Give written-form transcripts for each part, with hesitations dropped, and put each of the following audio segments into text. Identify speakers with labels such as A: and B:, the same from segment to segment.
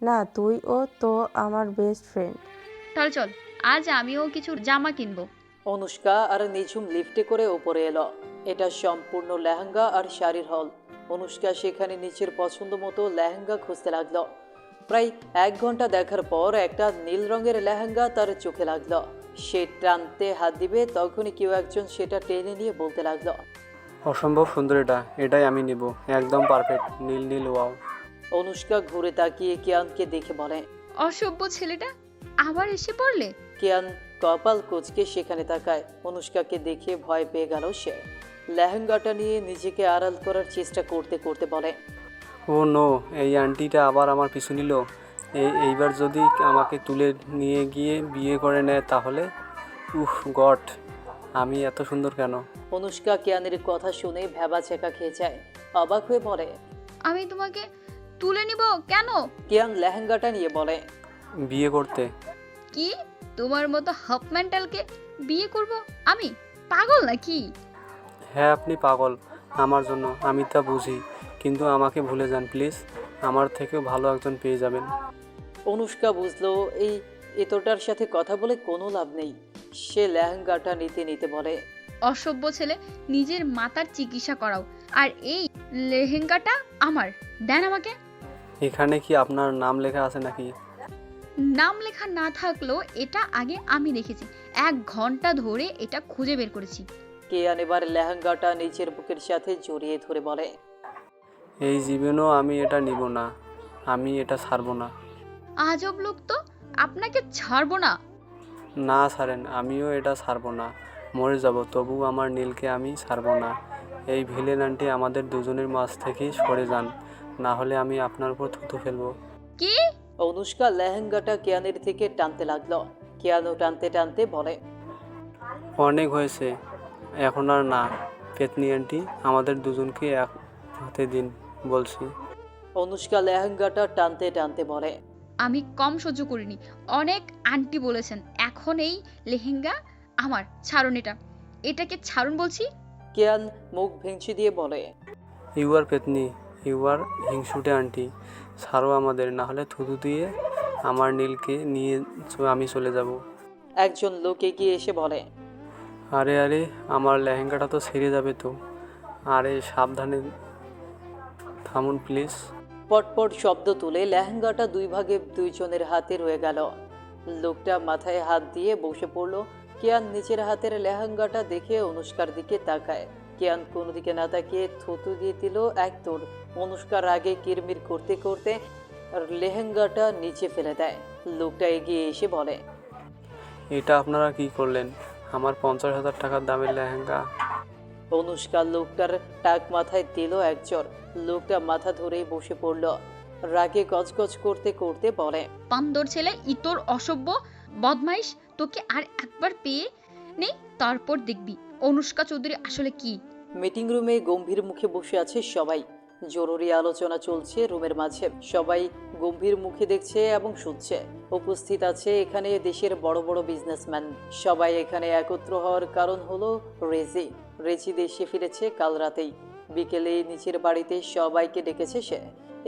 A: না, তুইও তো আমার বেস্ট ফ্রেন্ড।
B: তাহলে চল, আজ আমিও কিছু জামা কিনবো।
C: অনুষ্কা আর নিঝুম লিফটে করে ওপরে এলো। এটা সম্পূর্ণ লেহেঙ্গা আর শাড়ির হল। অনুষ্কা সেখানে নিচের পছন্দ মতো লেহেঙ্গা খুঁজতে লাগলো। প্রায় 1 ঘন্টা দেখার পর একটা নীল রঙের লেহেঙ্গা তার চোখে লাগলো। সে টানতে হাত দিবে, তখনই কেউ একজন সেটা টেনে নিয়ে বলতে লাগলো,
D: অসম্ভব সুন্দর, এটাই আমি নিব, একদম পারফেক্ট, নীল নীল, ওয়াও।
C: অনুষ্কা ঘুরে তাকিয়ে কিয়ানকে দেখে বলে,
B: অসভ্য ছেলেটা আবার এসে পড়লে।
C: কিয়ান কপাল কুঁচকে সেখানে তাকায়। অনুষ্কাকে দেখে ভয় পেয়ে গেল সে। লেহেঙ্গাটা নিয়ে নিজেকে আড়াল করার চেষ্টা করতে করতে বলে,
D: ও নো, এই আন্টিটা আবার আমার পিছু নিল। এইবার যদি আমাকে তুলে নিয়ে গিয়ে বিয়ে করে নেয় তাহলে? উফ গড, আমি এত সুন্দর কেন?
C: অনুষ্কা কিয়ানের কথা শুনে ভ্যাবাচ্যাকা খেয়ে যায়। অবাক হয়ে বলে,
B: আমি তোমাকে তুলে নিব কেন?
C: কিয়ান লেহেঙ্গাটা নিয়ে বলে,
D: বিয়ে করতে।
B: কি? তোমার মতো হাফ মেন্টালকে বিয়ে করব আমি? পাগল নাকি?
D: হ্যাঁ, আপনি পাগল আমার জন্য, আমি তা বুঝি, কিন্তু আমাকে ভুলে যান প্লিজ, আমার থেকেও ভালো একজন পেয়ে যাবেন।
C: অনুষ্কা বুঝলো এই এতটার সাথে কথা বলে কোনো লাভ নেই। সে লেহেঙ্গাটা নিতে নিতে বলে,
B: অসভ্য ছেলে, নিজের মাতার চিকিৎসা করাও। আর এই লেহেঙ্গাটা আমার, দেন আমাকে।
D: এখানে কি আপনার নাম লেখা আছে নাকি?
B: নাম লেখা না থাকলেও এটা আগে আমি রেখেছি। 1 ঘন্টা ধরে এটা খুঁজে বের করেছি।
C: কিয়ান এবার লেহেঙ্গাটা নিজের বুকের সাথে জড়িয়ে ধরে বলে,
D: এই জীবনেও আমি এটা নিব না, আমি এটা ছাড়বো না।
B: আজব লোক তো, আপনাকে ছাড়বো না।
D: না ছাড়েন, আমিও এটা ছাড়বো না, মরে যাব তবু আমার নীলকে আমি ছাড়বো না। এই ভিলেন আন্টি আমাদের দুজনের মাঝ থেকেই সরে যান, না হলে আমি আপনার উপর থুতু ফেলবো।
B: কি?
C: অনুষ্কা লেহেঙ্গাটা কিয়ানের থেকে টানতে লাগলো। কিয়ানও টানতে টানতে বলে,
D: অনেক হয়েছে, এখন আর না। পেতনি আন্টি, আমাদের দুজনকে এক হতে দিন বলছি।
C: অনুষ্কা লেহেঙ্গাটা টানতে টানতে বলে,
B: আমি কম সহ্য করিনি। অনেক আন্টি বলেছেন, এখন এই লেহেঙ্গা আমার। ছাড়ুন এটা, এটাকে ছাড়ুন বলছি।
C: কিয়ান মুখ ভেঙচি দিয়ে বলে,
D: ইউ আর পেতনি, ইউ আর হিংসুটে আন্টি, ছাড়ো আমাদের, না হলে থুতু দিয়ে আমার নীলকে নিয়ে আমি চলে যাব।
C: একজন লোক এগিয়ে এসে বলে,
D: আরে আরে, আমার লেহেঙ্গাটা তো ছিঁড়ে যাবে তো। আরে সাবধানে, থামুন প্লিজ।
C: পটপট শব্দ তুলে লেহেঙ্গাটা দুই ভাগে দুইজনের হাতে রয়ে গেল। লোকটা মাথায় হাত দিয়ে বসে পড়ল। কিয়ান নিচের হাতের লেহেঙ্গাটা দেখে অনুষ্কার দিকে তাকায়। কিয়ান কোনো দিকে না তাকিয়ে থুতু দিয়ে দিল এক তোড়। অনুষ্কার আগে কিরমির করতে করতে লেহেঙ্গাটা নিচে ফেলে দেয়। লোকটা এগিয়ে এসে বলে,
D: এটা আপনারা কি করলেন? আমার 50,000 টাকার দামের লেহেঙ্গা।
C: অনুষ্কা লোকটার টাক মাথায় দিল এক চড়। লোকটা মাথা ধরেই বসে পড়ল। রাগে গজগজ করতে করতে বলে,
B: বান্দর ছেলে, ইতর অসভ্য বদমাইশ, তোকে আর একবার পেয়ে নেই, তারপর দেখবি অনুষ্কা চৌধুরী আসলে কি।
C: মিটিং রুমে গম্ভীর মুখে বসে আছে সবাই। জরুরি আলোচনা চলছে রুমের মাঝে। সবাই গম্ভীর মুখে দেখছে এবং শুনছে। উপস্থিত আছে এখানে দেশের বড় বড় বিজনেসম্যান। সবাই এখানে একত্র হওয়ার কারণ হলো রেজি। রেজি দেশে ফিরেছে কাল রাতেই। বিকেলে নিচের বাড়িতে সবাইকে ডেকেছে সে।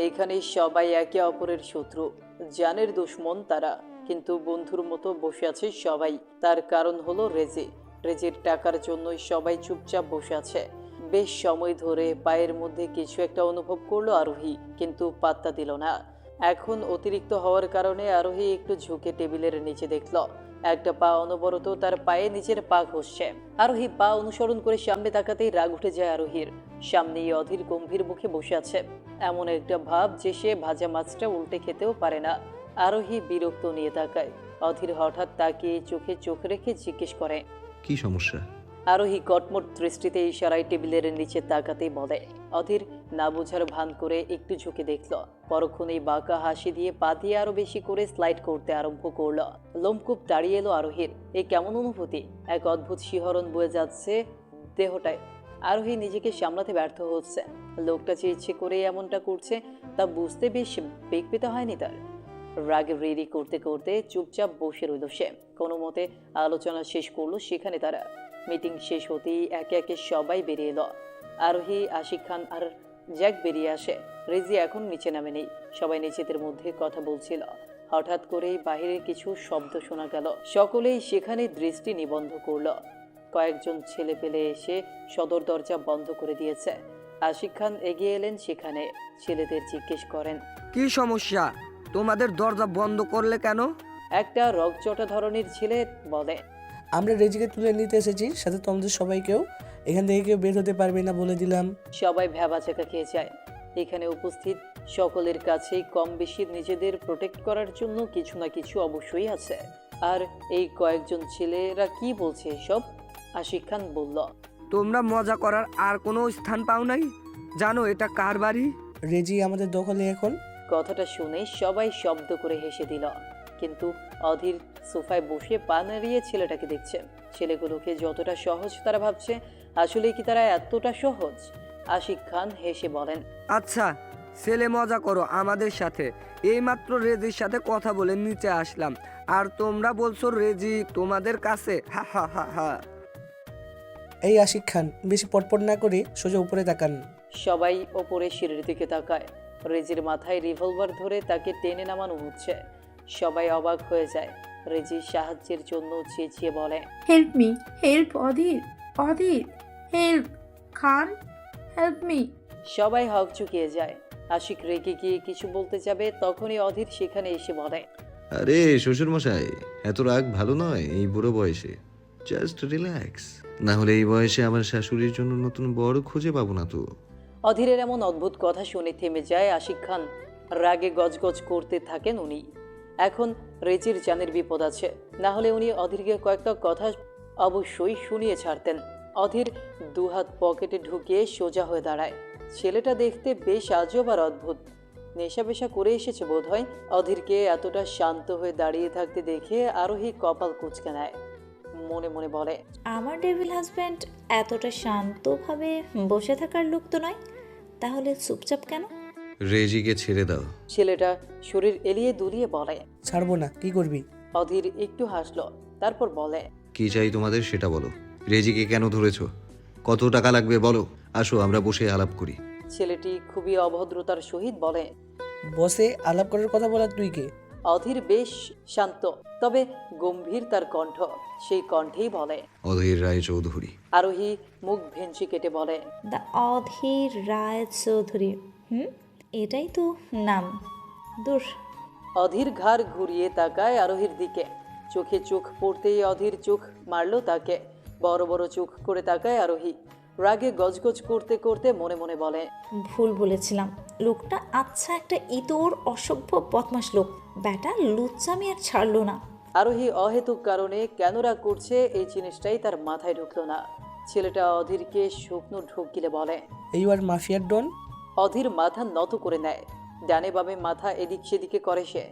C: এইখানে সবাই একে অপরের শত্রু, জানের দুশ্মন তারা, কিন্তু বন্ধুর মতো বসে আছে সবাই। তার কারণ হলো রেজি। রেজির টাকার জন্যই সবাই চুপচাপ বসে আছে। বেশ সময় ধরে পায়ের মধ্যে কিছু একটা অনুভব করলো আরোহী, কিন্তু পাত্তা দিল না। এখন অতিরিক্ত হওয়ার কারণে আরোহী একটু ঝুঁকে টেবিলের নিচে দেখল একটা পা অনবরত তার পায়ে নিচের পা ঘষছে। আরোহী পা অনুসরণ করে সামনে তাকাতেই রাগ উঠে যায় আরোহীর। সামনেই অধীর গম্ভীর মুখে বসে আছে, এমন একটা ভাব যে সে ভাজা মাছটা উল্টে খেতেও পারে না। আরোহী বিরক্ত নিয়ে তাকায়। অধীর হঠাৎ তাকিয়ে চোখে চোখ রেখে জিজ্ঞেস করে,
E: কি সমস্যা?
C: আরোহী কটমট দৃষ্টিতে ইশারায় টেবিলের নিচে তাকাতেই বলে। অধীর না বোঝার ভান করে একটু ঝুঁকে দেখল। পরক্ষণেই বাঁকা হাসি দিয়ে পা দিয়ে আরো বেশি করে স্লাইড করতে আরম্ভ করলো। লোমকূপ দাঁড়িয়ে এলো আরোহীর। এই কেমন অনুভূতি! এক অদ্ভুত শিহরণ বয়ে যাচ্ছে দেহটায়। আরোহী নিজেকে সামলাতে ব্যর্থ হচ্ছে। লোকটা যে ইচ্ছে করে এমনটা করছে তা বুঝতে বেশ বেগ পেতে হয়নি তার। রাগে রেডি করতে করতে চুপচাপ বসে রইল সে। কোনো মতে আলোচনা শেষ করলো সেখানে তারা। মিটিং শেষ হতেই একে একে সবাই বেরিয়ে এলো। আরোহী, আশিক খান আর জ্যাক বেরিয়ে আসে। রেজি এখন নিচে নামে নেই, সবাই নিজেদের মধ্যে কথা বলছিল। হঠাৎ করেই বাইরে কিছু শব্দ শোনা গেল, সকলেই সেখানে দৃষ্টি নিবদ্ধ করলো। কয়েকজন ছেলে পেলে এসে সদর দরজা বন্ধ করে দিয়েছে। আশিক খান এগিয়ে এলেন সেখানে, ছেলেদের জিজ্ঞেস করেন,
E: কি সমস্যা? তোমাদের দরজা বন্ধ করলে কেন?
C: একটা রগচটা ধরনের ছেলে বলে,
F: আমরা রেজিকে তুলে নিতে এসেছি, সাথে তোমাদের সবাইকেও। এখান থেকে কেউ বের হতে পারবে না বলে দিলাম।
C: সবাই ভ্যাবাচাকা খেয়ে যায়। এখানে উপস্থিত সকলের কাছেই কম বেশি নিজেদের প্রোটেক্ট করার জন্য কিছু না কিছু অবশ্যই আছে। আর এই কয়েকজন ছেলেরা কি বলছে এসব? আশিক খান বলল,
E: তোমরা মজা করার আর কোনো স্থান পাও নাই? জানো এটা কার বাড়ি?
F: রেজি আমাদের দখলে এখন।
C: কথাটা শুনে সবাই শব্দ করে হেসে দিল। কিন্তু অধীর সোফায় বসে পা নাড়িয়ে ছেলেটাকে দেখছে। ছেলেগুলোকে যতটা সহজ তারা ভাবছে, আসলে কি তারা এতটা সহজ? আশিক খান হেসে বলেন,
E: আচ্ছা, ছেলে মজা করো আমাদের সাথে। এইমাত্র রেজির সাথে কথা বলে নিচে আসলাম, আর তোমরা বলছো রেজি তোমাদের কাছে? হা হা হা হা।
F: এই আশিক খান, বেশি পটপট না করে সোজা উপরে তাকান।
C: সবাই ওপরে সিঁড়ির দিকে তাকায়। রেজির মাথায় রিভলভার ধরে তাকে টেনে নামানো হচ্ছে। সবাই অবাক হয়ে যায়। রেজি সাহায্যের জন্য চেঁচিয়ে বলে,
G: হেল্প মি, হেল্প অধীর, অধীর, হেল্প খান, হেল্প মি।
C: সবাই হক চুকিয়ে যায়। আশিক রেগে গিয়ে কিছু বলতে যাবে, তখনই অধীর সেখানে এসে বলে,
H: আরে শ্বশুরমশাই, এত রাগ ভালো নয় এই বুড়ো বয়সে। জাস্ট রিল্যাক্স, না হলে এই বয়সে আমার শাশুড়ির জন্য নতুন বড় খুঁজে পাবো না তো।
C: অধীরের এমন অদ্ভুত কথা শুনে থেমে যায় আশিক খান। রাগে গজগজ করতে থাকেন উনি। এখন রেজির জানের বিপদ আছে, না হলে উনি অধীরকে কয়েকটা কথা অবশ্যই শুনিয়ে ছাড়তেন। অধীর দুহাত পকেটে ঢুকিয়ে সোজা হয়ে দাঁড়ায়। ছেলেটা দেখতে বেশ আজব আর অদ্ভুত। নেশা পেশা করে এসেছে বোধহয়। অধীরকে এতটা শান্ত হয়ে দাঁড়িয়ে থাকতে দেখে আরোহী কপাল কুঁচকে নেয়। মনে মনে বলে,
I: আমার ডেভিল হাজব্যান্ড এতটা শান্তভাবে বসে থাকার লোক তো নয়, তাহলে চুপচাপ কেন?
H: রেজিকে ছেড়ে দাও।
C: ছেলেটা শরীর এলিয়ে দুলিয়ে বলে।
F: ছাড়বো না, কি করবি?
C: অধীর একটু হাসলো, তারপর বলে,
H: কি চাই তোমাদের সেটা বলো। রেজিকে কেন ধরেছো? কত টাকা লাগবে বলো, আসো আমরা বসে আলাপ করি।
C: ছেলেটি খুবই অভদ্রতার সহিত বলে।
F: বসে আলাপ করার কথা বলার তুই কে?
C: অধীর বেশ শান্ত, তবে গম্ভীর তার কণ্ঠ। সেই কণ্ঠেই বলে।
H: অধীর রায় চৌধুরী।
C: আরোহী মুখ ভেঞ্চি কেটে বলে,
I: দ্য অধীর রায় চৌধুরী। এটাই তো নাম। দূর।
C: অধীর ঘাড় ঘুরিয়ে তাকায় আরোহীর দিকে। চোখে চোখ পড়তেই অধীর চোখ মারল তাকে। বড় বড় চোখ করে তাকায় আরোহী। রাগে গজগজ করতে করতে মনে মনে বলে,
I: ভুল বলেছিলাম। লোকটা আচ্ছা একটা ইতর অসভ্য বদমাস লোক। ব্যাটা লুচ্চামি আর ছাড়লো না।
C: আরোহী অহেতুক কারণে কেন রাগ করছে এই জিনিসটাই তার মাথায় ঢুকলো না। ছেলেটা অধীরকে শুকনো ঢোক গিলে বলে,
F: এই আর মাফিয়ার ডন।
C: অধীর মাথা নত করে নেয়। ডানে বামে মাথা এদিক সেদিকে করে সে।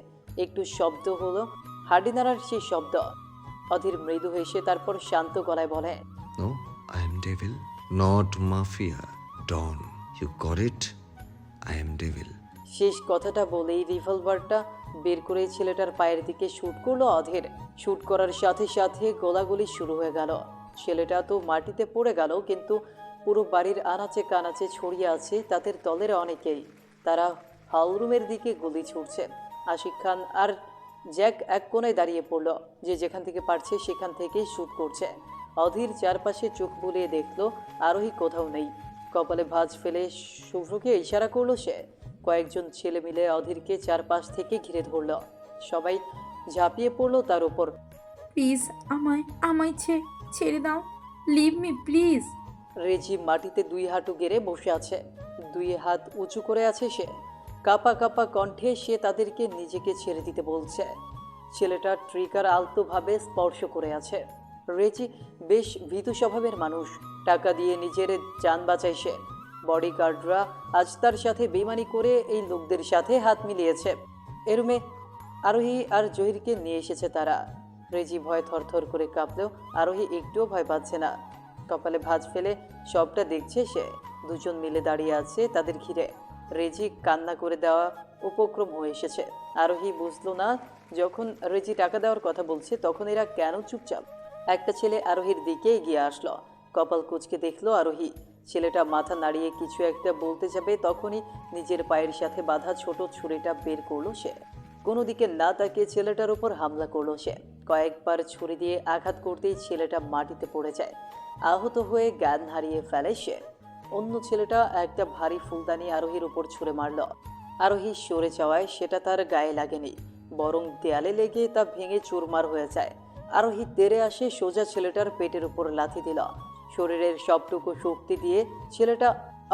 C: একটু শব্দ হলো, হাড্ডি নাড়ার সেই শব্দ। অধীর মৃদু হেসে তারপর শান্ত গলায় বলে,
H: no, I am devil, not mafia, don. You got it? I am devil.
C: শেষ কথাটা বলেই রিভলভারটা বের করে ছেলেটার পায়ের দিকে শুট করলো অধীর। শুট করার সাথে সাথে গোলাগুলি শুরু হয়ে গেল। ছেলেটা তো মাটিতে পড়ে গেল, কিন্তু পুরো বাড়ির আনাচে কানাচে ছড়িয়ে আছে তাদের দলের অনেকেই। তারা হলরুমের দিকে গুলি ছুটছে। আশিক খান আর জ্যাক এক কোণায় দাঁড়িয়ে পড়ল, যে যেখান থেকে পারছে সেখান থেকেই শুট করছে। অধীর চারপাশে চোখ বুলিয়ে দেখলো, আরোহী কোথাও নেই। কপালে ভাঁজ ফেলে শুভ্রকে ইশারা করলো সে। কয়েকজন ছেলে মিলে অধীরকে চারপাশ থেকে ঘিরে ধরল। সবাই ঝাঁপিয়ে পড়লো তার উপর।
G: প্লিজ আমায় আমায় ছেড়ে দাও, লিভ মি প্লিজ।
C: রেজি মাটিতে দুই হাঁটু গেড়ে বসে আছে, দুই হাত উঁচু করে আছে সে। কাপা কাপা কণ্ঠে সে তাদেরকে নিজেকে ছেড়ে দিতে বলছে। ছেলেটা ট্রিগার আলতোভাবে স্পর্শ করে আছে। রেজি বেশ ভীতু স্বভাবের মানুষ। টাকা দিয়ে নিজের জান বাঁচায় সে। বডিগার্ডরা আজ তার সাথে বেইমানি করে এই লোকদের সাথে হাত মিলিয়েছে। এরুমে আরোহী আর জহিরকে নিয়ে এসেছে তারা। রেজি ভয় থরথর করে কাঁপলেও আরোহী একটুও ভয় পাচ্ছে না। কপালে ভাঁজ ফেলে সবটা দেখছে সে। দুজন মিলে দাঁড়িয়ে আছে তাদের ঘিরে। রেজি কান্না করে দেওয়া উপক্রম হয়ে এসেছে। আরোহী বুঝলো না, যখন রেজি টাকা দেওয়ার কথা বলছে তখন এরা কেন চুপচাপ। একটা ছেলে আরোহীর দিকে এগিয়ে আসলো। কপাল কুঁচকে দেখলো আরোহী। ছেলেটা মাথা নাড়িয়ে কিছু একটা বলতে যাবে, তখনই নিজের পায়ের সাথে বাঁধা ছোট ছুরিটা বের করলো সে। কোনো দিকে না তাকিয়ে ছেলেটার উপর হামলা করলো সে। কয়েকবার ছুরি দিয়ে আঘাত করতেই ছেলেটা মাটিতে পড়ে যায়। আহত হয়ে জ্ঞান হারিয়ে ফেলে সে। অন্য ছেলেটা একটা ভারী ফুলদানি আরোহীর উপর ছুঁড়ে মারল। আরোহী সরে যাওয়ায় সেটা তার গায়ে লাগেনি, বরং দেয়ালে লেগে তা ভেঙে চুরমার হয়ে যায়। আরোহী তেড়ে আসে সোজা ছেলেটার পেটের উপর লাথি দিল। শরীরের সবটুকু শক্তি দিয়ে ছেলেটা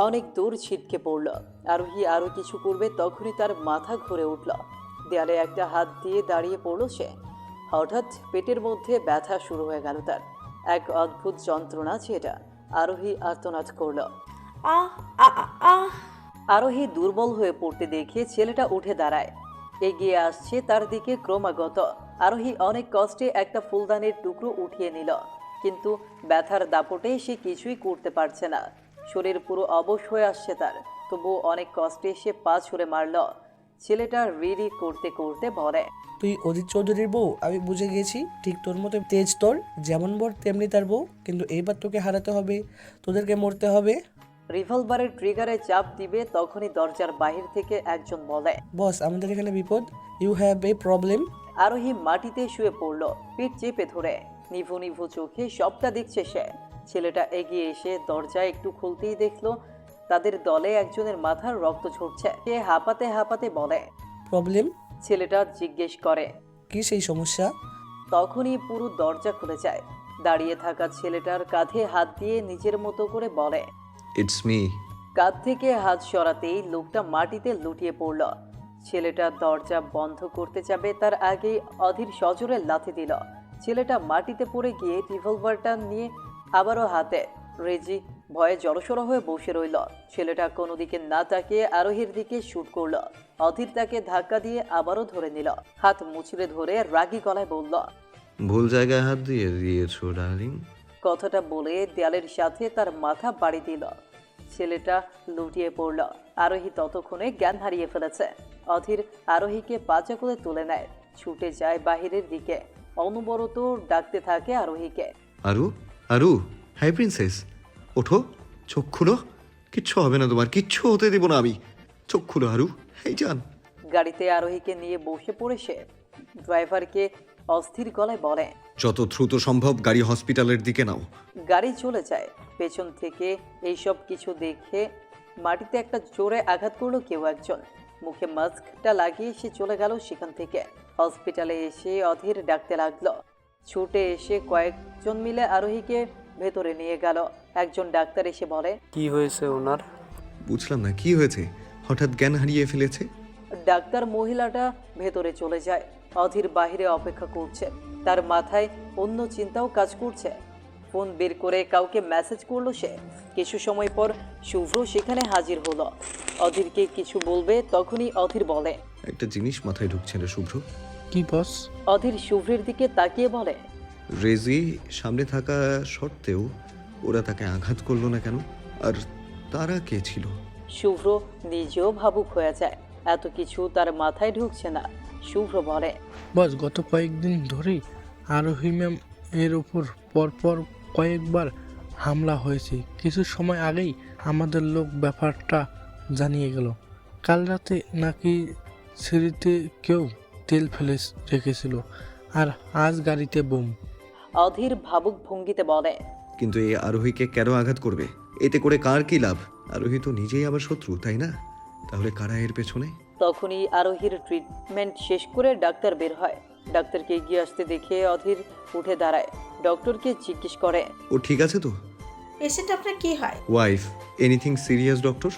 C: অনেক দূর ছিটকে পড়ল। আরোহী আরও কিছু করবে, তখনই তার মাথা ঘুরে উঠল। দেয়ালে একটা হাত দিয়ে দাঁড়িয়ে পড়ল সে। হঠাৎ পেটের মধ্যে ব্যথা শুরু হয়ে গেল তার। এক অদ্ভুত যন্ত্রণা যেটা। আরোহী আর্তনাদ করল।
I: আহ আহ আহ
C: আরোহী দুর্বল হয়ে পড়তে দেখে ছেলেটা উঠে দাঁড়ায়, এগিয়ে আসছে তার দিকে ক্রমাগত। আরোহী অনেক কষ্টে একটা ফুলদানির টুকরো উঠিয়ে নিল, কিন্তু ব্যথার দাপটে সে কিছুই করতে পারছে না। শরীর পুরো অবশ হয়ে আসছে তার, তবুও অনেক কষ্টে সে পা ছুঁড়ে মারল। ছেলেটা রিরি করতে করতে বলে,
F: তুই অজিত চৌধুরীর বউ, আমি বুঝে গেছি। ঠিক তোর মতো তেজ তোর, যেমন বর তেমনি তার বউ। কিন্তু এইবার তোকে হারাতে হবে, তোদেরকে মরতে হবে।
C: রিভলভারের ট্রিগারে চাপ দিবে, তখনই দরজার বাহির থেকে একজন বলে,
F: বস, আমাদের এখানে বিপদ, ইউ হ্যাভ এ প্রবলেম।
C: আরোহী মাটিতে শুয়ে পড়ল, পিঠ চেপে ধরে। নিভু নিভু চোখে সবটা দেখছে সে। ছেলেটা এগিয়ে এসে দরজা একটু খুলতেই দেখলো তাদের দলে একজনের মাথার রক্ত ঝরছে। সে হাঁপাতে হাঁপাতে বলে,
F: প্রবলেম?
C: ছেলেটা জিজ্ঞেস করে।
F: কি সেই সমস্যা?
C: তখনই পুরো দরজা খুলে যায়। দাঁড়িয়ে থাকা ছেলেটার কাঁধে হাত দিয়ে নিজের মতো করে বলে,
H: ইটস মি।
C: কাঁধ থেকে হাত সরাতেই লোকটা মাটিতে লুটিয়ে পড়ল। ছেলেটা দরজা বন্ধ করতে যাবে তার আগেই অধীর সজোরে লাথি দিল। ছেলেটা মাটিতে পড়ে গিয়ে রিভলভারটা নিয়ে আবারও হাতে। রেজি ভয়ে জড়সড় হয়ে বসে রইল। ছেলেটা কোনো দিকে না তাকিয়ে আরোহীর দিকে শুট করল। অধীর তাকে ধাক্কা দিয়ে আবারও ধরে নিল। হাত মুচড়ে ধরে রাগী গলায় বলল,
H: ভুল জায়গায় হাত দিয়ে দিয়েছো ডার্লিং।
C: কথাটা বলে দেয়ালের সাথে তার মাথা বাড়ি দিল। ছেলেটা লুটিয়ে পড়ল। আরোহী ততক্ষণে জ্ঞান হারিয়ে ফেলেছে। অধীর আরোহীকে পাচা করে তুলে নেয়, ছুটে যায় বাহিরের দিকে। অনবরত ডাকতে থাকে আরোহীকে।
H: আরু, আরু, হাই প্রিন্সেস, ওঠো, চোখ খুলো। কিচ্ছু হবে না তোমার, কিচ্ছু হতে দেবো না আমি। চোখ খুলো আরু, এই যান।
C: গাড়িতে আরোহীকে নিয়ে বসে পড়ে সে। ড্রাইভারকে অস্থির গলায় বলে,
H: যত দ্রুত সম্ভব গাড়ি হসপিটালের দিকে নাও।
C: গাড়ি চলে যায়। পেছন থেকে এইসব কিছু দেখে মাটিতে একটা জোরে আঘাত করলো কেউ একজন। মুখে মাস্কটা লাগিয়ে সে চলে গেল সেখান থেকে। হসপিটালে এসে অধীর ডাকতে লাগলো। ছুটে এসে কয়েকজন মিলে আরোহীকে ভেতরে নিয়ে গেল। একজন ডাক্তার এসে বলে,
D: কি হয়েছে ওনার?
H: বুঝলাম না কি হয়েছে, হঠাৎ জ্ঞান হারিয়ে ফেলেছে।
C: ডাক্তার মহিলাটা ভেতরে চলে যায়। অধীর বাহিরে অপেক্ষা করছে। তার মাথায় অন্য চিন্তাও কাজ করছে। ফোন বের করে কাউকে মেসেজ করলো সে। কিছু সময় পর শুভ্র সেখানে হাজির হলো। অধীরকে কিছু বলবে, তখনই অধীর বলে,
H: একটা জিনিস মাথায় ঢুকছে না শুভ্র।
F: কি বস?
C: অধীর শুভ্রের দিকে তাকিয়ে বলে,
H: রেজি সামনে থাকা সত্ত্বেও ওরা তাকে আঘাত করলো না কেন? আর তারা কে ছিল?
C: শুভ্র নিজেও ভাবুক হয়ে যায়। এত কিছু তার মাথায় ঢুকছে না। শুভ্র বলে,
J: বস, গত কয়েকদিন ধরেই আরোহী ম্যাম এর উপর পরপর কয়েকবার হামলা হয়েছে। কিছু সময় আগেই আমাদের লোক ব্যাপারটা জানিয়ে গেল। কাল রাতে নাকি সিঁড়িতে কেউ তেল ফেলে রেখেছিল, আর আজ গাড়িতে বোম।
C: অধীর ভাবুক ভঙ্গিতে বলে,
H: কিন্তু এই আরোহীকে কেন আঘাত করবে? এতে করে কার কি লাভ? আরোহী তো নিজেই আবার শত্রু, তাই না? তাহলে কারা এর পেছনে?
C: তখনই আরোহীর ট্রিটমেন্ট শেষ করে ডাক্তার বের হয়। ডাক্তারকে এগিয়ে আসতে দেখে অধীর উঠে দাঁড়ায়। ডক্টরকে জিজ্ঞেস করে,
H: ও ঠিক আছে তো?
G: পেশেন্ট আপনার কি হয়?
H: Wife, anything serious doctor?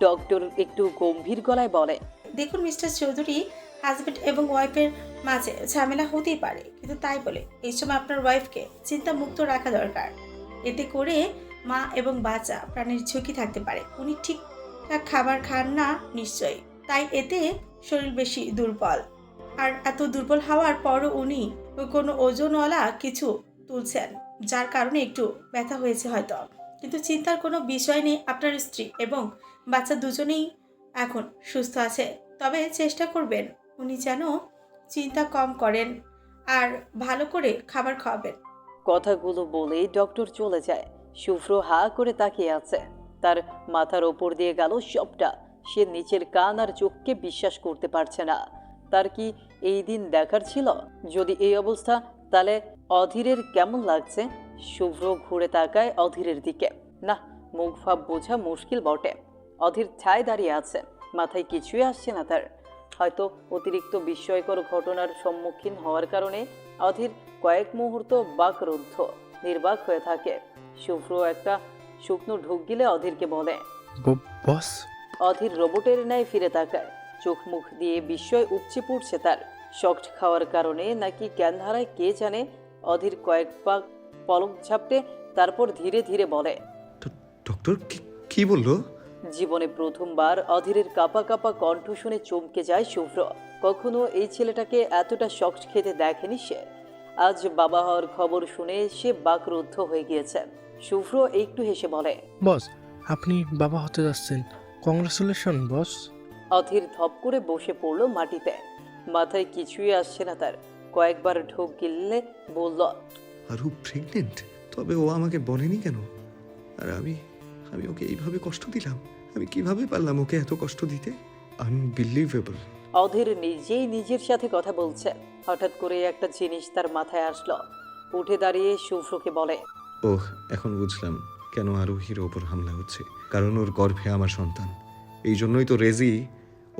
C: Doctor একটু গম্ভীর গলায় বলে,
G: দেখুন মিস্টার চৌধুরী, হাজবেন্ড এবং ওয়াইফের মাঝে ঝামেলা হতেই পারে, কিন্তু তাই বলে এই সময় আপনার ওয়াইফকে চিন্তামুক্ত রাখা দরকার। এতে করে মা এবং বাচ্চা প্রাণের ঝুঁকি থাকতে পারে। উনি ঠিকঠাক খাবার খান না নিশ্চয়ই, তাই এতে শরীর বেশি দুর্বল। আর এত দুর্বল হওয়ার পরও উনি কোনো ওজনওয়ালা কিছু তুলছেন, যার কারণে একটু ব্যথা হয়েছে হয়তো। কিন্তু চিন্তার কোনো বিষয় নেই, আপনার স্ত্রী এবং বাচ্চা দুজনেই এখন সুস্থ আছে। তবে চেষ্টা করবেন উনি যেন চিন্তা কম করেন আর ভালো করে খাবার খাওয়াবেন।
C: কথাগুলো বলেই ডক্টর চলে যায়। শুভ্র হা করে তাকিয়ে আছে। তার মাথার ওপর দিয়ে গেল সবটা। সে নিচের কান আর চোখকে বিশ্বাস করতে পারছে না। তার কি এই দিন দেখার ছিল? যদি এই অবস্থা, তাহলে অধীরের কেমন লাগছে? শুভ্র ঘুরে তাকায় অধীরের দিকে। না, মুখ ভাব বোঝা মুশকিল বটে। অধীর ঠায় দাঁড়িয়ে আছে, মাথায় কিছুই আসছে না তার। হয়তো অতিরিক্ত বিস্ময়কর ঘটনার সম্মুখীন হওয়ার কারণে অধীর কয়েক মুহূর্ত বাকরুদ্ধ, নির্বাক হয়ে থাকে। শুভ্র একটা শুকনো ঢুক গিলে অধীরকে বলে,
J: বস।
C: অধীর রোবটের ন্যায় ফিরে তাকায়। চোখ মুখ দিয়ে বিস্ময় উপচে পড়ছে তার। শক্ট খাওয়ার কারণে নাকি জ্ঞান হারায় কে জানে। অধীর কয়েক পাক পলক ঝাপটে তারপর ধীরে ধীরে বলে,
H: ডক্টর কি বললো?
C: জীবনে প্রথমবার অধীরের কাঁপা কাঁপা কণ্ঠ শুনে চমকে যায় শুভ্র। কখনো এই ছেলেটাকে এতটা শক্ট খেতে দেখেনি সে। আজ বাবা হওয়ার খবর শুনে সে বাকরুদ্ধ হয়ে গিয়েছে। শুভ্র একটু হেসে বলে,
J: বস, আপনি বাবা হতে যাচ্ছেন। কংগ্রাচুলেশন বস।
C: অধীর ধপ করে বসে পড়লো মাটিতে। মাথায় কিছুই আসছে না তার। কয়েকবার ঢোক গিললে বলল,
H: আরও প্রেগনেন্ট? তবে ও আমাকে বলেনি কেন? আর আমি ওকে এইভাবে কষ্ট দিলাম? আমি কিভাবে পারলাম ওকে এত কষ্ট দিতে? আনবিলিভেবল।
C: অধীর নিজেই নিজের সাথে কথা বলছে। হঠাৎ করে একটা জিনিস তার মাথায় আসলো। উঠে দাঁড়িয়ে শুভ্রকে বলে,
H: ওহ, এখন বুঝলাম কেন আরোহীর ওপর হামলা হচ্ছে। কারণ ওর গর্ভে আমার সন্তান। এই জন্যই তো রেজি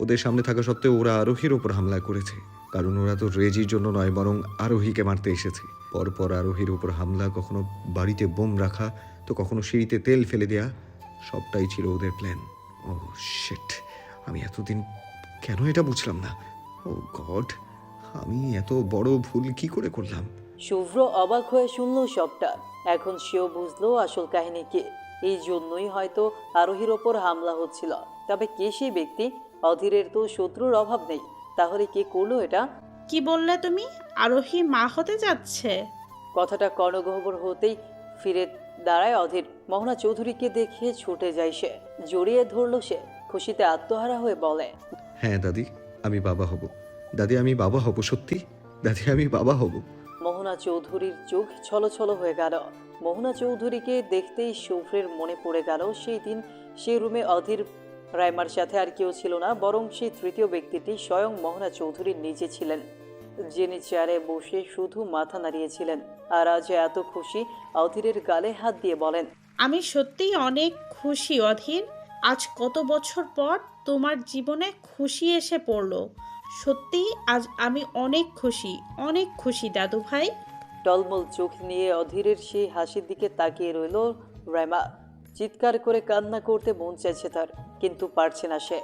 H: ওদের সামনে থাকা সত্ত্বেও ওরা আরোহীর ওপর হামলা করেছে। কারণ ওরা তো রেজির জন্য নয়, বরং আরোহীকে মারতে এসেছে। পরপর আরোহীর ওপর হামলা, কখনো বাড়িতে বোম রাখা, তো কখনো সিঁড়িতে তেল ফেলে দেয়া, সবটাই ছিল ওদের প্ল্যান। ও শিট, আমি এতদিন কেন এটা বুঝলাম না? ও গড, আমি এত বড় ভুল কি করে করলাম?
C: শুভ্র অবাক হয়ে শুনল সবটা। এখন সেও বুঝলো আসল কাহিনী কি। এই জন্যই হয়তো আরোহীর ওপর হামলা হচ্ছিল। তবে কে সেই ব্যক্তি? অধীরের তো শত্রুর অভাব নেই, তাহলে কে করলো এটা?
G: কি বললে তুমি? আরোহী মা হতে যাচ্ছে?
C: কথাটা কর্ণগহ্বর হতেই ফিরে দাঁড়ায় অধীর। মোহনা চৌধুরীকে দেখে ছুটে যায় সে। জড়িয়ে ধরল সে। খুশিতে আত্মহারা হয়ে বলে,
H: হ্যাঁ দাদি, আমি বাবা হব। দাদি, আমি বাবা হব। সত্যি দাদি, আমি বাবা হব।
C: মোহনা চৌধুরীর চোখ ছলছল হয়ে গেল। মোহনা চৌধুরীকে দেখতেই শুভ্রের মনে পড়ে গেল সেই দিন সেই রুমে অধীর রাইমার সাথে আর কেউ ছিল না, বরং সেই তৃতীয় ব্যক্তিটি স্বয়ং মোহনা চৌধুরী নিজে ছিলেন, যিনি চেয়ারে বসে শুধু মাথা নাড়িয়েছিলেন। আর আজ এত খুশি, অধীরের গালে হাত দিয়ে বলেন,
G: আমি সত্যিই অনেক খুশি অধীর। আজ কত বছর পর তোমার জীবনে খুশি এসে পড়লো। সত্যি আজ আমি অনেক খুশি দাদু ভাই।
C: টলমল চোখ নিয়ে অধীরের সেই হাসির দিকে তাকিয়ে রইল রাইমা। চিৎকার করে কান্না করতে মন চাইছে তার, কিন্তু পারছে না সে।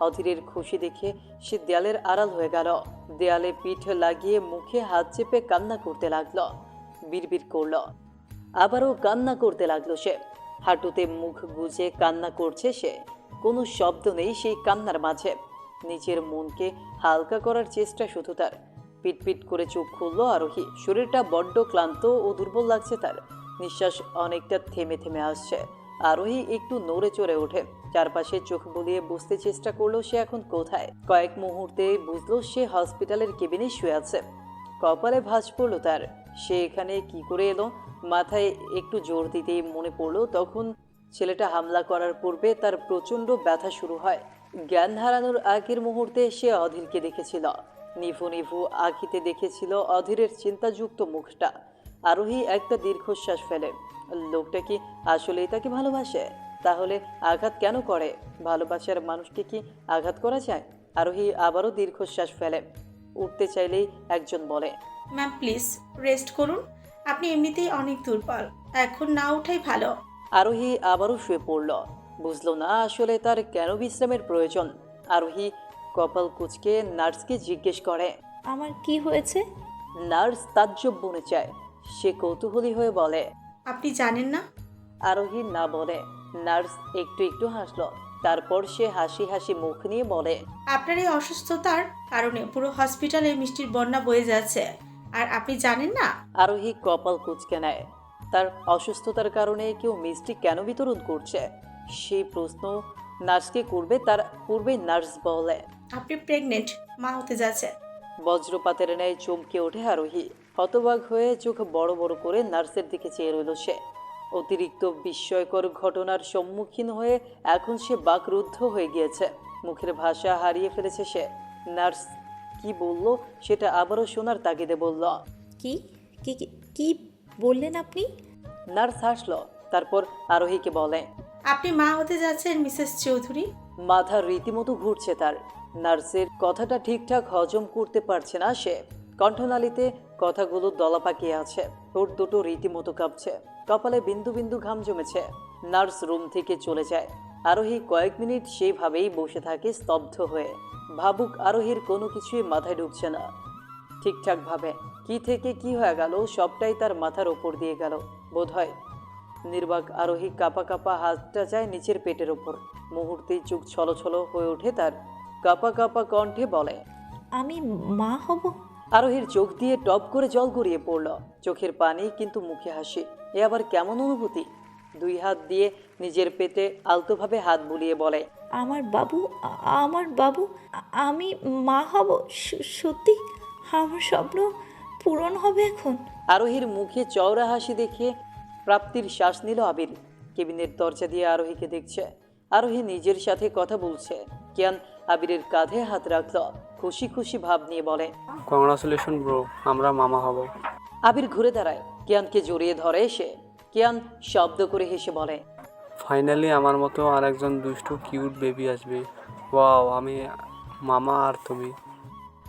C: অধীরের খুশি দেখে সে দেয়ালের আড়াল হয়ে গেল। দেয়ালে পিঠ লাগিয়ে মুখে হাত চেপে কান্না করতে লাগলো। বিড়বিড় করলো, আবারও কান্না করতে লাগলো সে। হাঁটুতে মুখ গুজে কান্না করছে সে। কোনো শব্দ নেই সেই কান্নার মাঝে। নিজের মনকে হালকা করার চেষ্টা শুধু তার। পিটপিট করে চোখ খুললো আরোহী। শরীরটা বড্ড ক্লান্ত ও দুর্বল লাগছে তার। নিঃশ্বাস অনেকটা থেমে থেমে আসছে। আরোহী একটু নড়ে চড়ে ওঠে। চারপাশে চোখ বুলিয়ে বুঝতে চেষ্টা করলো সে এখন কোথায়। কয়েক মুহূর্তে বুঝলো সে হসপিটালের কেবিনে শুয়ে আছে। কপালে ভাঁজ পড়লো তার। সে এখানে কি করে এলো? মাথায় একটু জোর দিতেই মনে পড়লো তখন ছেলেটা হামলা করার পূর্বে তার প্রচণ্ড ব্যথা শুরু হয়। জ্ঞান হারানোর আগের মুহূর্তে সে অধীরকে দেখেছিল। নিভু নিভু আঁখিতে দেখেছিল অধীরের চিন্তাযুক্ত মুখটা। আরোহী একটা দীর্ঘশ্বাস ফেলে। লোকটা কি আসলেই তাকে ভালোবাসে? তাহলে আঘাত কেন করে? ভালোবাসার মানুষকে কি আঘাত করা যায়? আরোহী আবারও দীর্ঘশ্বাস ফেলে। উঠতে চাইলেই একজন বলে,
G: ম্যাম প্লিজ রেস্ট করুন, আপনি এমনিতেই অনেক দুর্বল, এখন না ওঠাই ভালো।
C: আরোহী আবারও শুয়ে পড়ল। বুঝলো না আসলে তার কেন বিশ্রামের প্রয়োজন। আরোহী কপাল কুঁচকে নার্সকে জিজ্ঞেস করে,
I: আমার কি হয়েছে?
C: নার্স তাজ্জব বনে চায়। সে কৌতূহলী হয়ে বলে,
G: আপনি জানেন না?
C: আরোহী না বলে। নার্স একটু একটু হাসলো। তারপর সে হাসি হাসি মুখ নিয়ে বলে,
G: আপনার এই অসুস্থতার কারণে পুরো হসপিটালে মিষ্টির বন্যা বয়ে যাচ্ছে, আর আপনি জানেন না?
C: আরোহী কপাল কুঁচকে নেয়। তার অসুস্থতার কারণে কেউ মিষ্টি কেন বিতরণ করছে সেই প্রশ্ন নার্সকে করবে তার পূর্বেই নার্স বলে,
G: আপনি প্রেগনেন্ট, মা হতে যাচ্ছে।
C: বজ্রপাতের ন্যায় চমকে ওঠে আরোহী। হতবাক হয়ে চোখ বড় বড় করে নার্সের দিকে চেয়ে রইল সে। অতিরিক্ত বিস্ময়কর ঘটনার সম্মুখীন হয়ে এখন সে বাকরুদ্ধ হয়ে গিয়েছে। মুখের ভাষা হারিয়ে ফেলেছে সে। নার্স কি বলল সেটা আবারও শোনার তাগিদে বলল।
I: কি কি কি- কি বললেন আপনি?
C: নার্স হাসল, তারপর আরোহীকে বলে,
G: আপনি মা হতে যাচ্ছেন মিসেস চৌধুরী।
C: মাথা রীতিমতো ঘুরছে তার। নার্সের কথাটা ঠিকঠাক হজম করতে পারছে না সে। কণ্ঠনালীতে কথাগুলো দলা পাকিয়ে আছে। ঠোঁট দুটো রীতিমতো কাঁপছে, কপালে বিন্দু বিন্দু ঘাম জমেছে। নার্স রুম থেকে চলে যায়। আরোহী কয়েক মিনিট সেইভাবেই বসে থাকে স্তব্ধ হয়ে। ভাবুক আরোহীর কোনো কিছুই মাথায় ঢুকছে না ঠিকঠাকভাবে। কি থেকে কি হয়ে গেল সবটাই তার মাথার ওপর দিয়ে গেল বোধহয়। নির্বাক আরোহী কাঁপা কাঁপা হাতটা যায় নিচের পেটের ওপর। মুহূর্তেই চোখ ছলছল হয়ে ওঠে তার। কাঁপা কাঁপা কণ্ঠে বলে,
I: আমি মা হব?
C: আরোহীর চোখ দিয়ে টপ করে জল গড়িয়ে পড়ল। চোখের পানি কিন্তু মুখে হাসি। এ আবার কেমন অনুভূতি? দুই হাত দিয়ে নিজের পেটে আলতোভাবে হাত বুলিয়ে বলে,
I: আমার বাবু, আমার বাবু, আমি মা হব? সত্যি আমার স্বপ্ন পূরণ হবে এখন?
C: আরোহীর মুখে চওড়া হাসি দেখে প্রাপ্তির শ্বাস নিল আবির। কেবিনের দরজা দিয়ে আরোহীকে দেখছে। আরোহী নিজের সাথে কথা বলছে। কিয়ান আবিরের কাঁধে হাত রাখল, খুশি খুশি ভাব নিয়ে বলে,
D: কংগ্রাচুলেশন ব্রো, আমরা মামা হব।
C: আবির ঘুরে দাঁড়ায়, কিয়ানকে জড়িয়ে ধরে সে। কিয়ান শব্দ করে হেসে বলে,
D: ফাইনালি আমার মতো আর একজন দুষ্টু কিউট বেবি আসবে। ওয়াও, আমি মামা আর তুমি।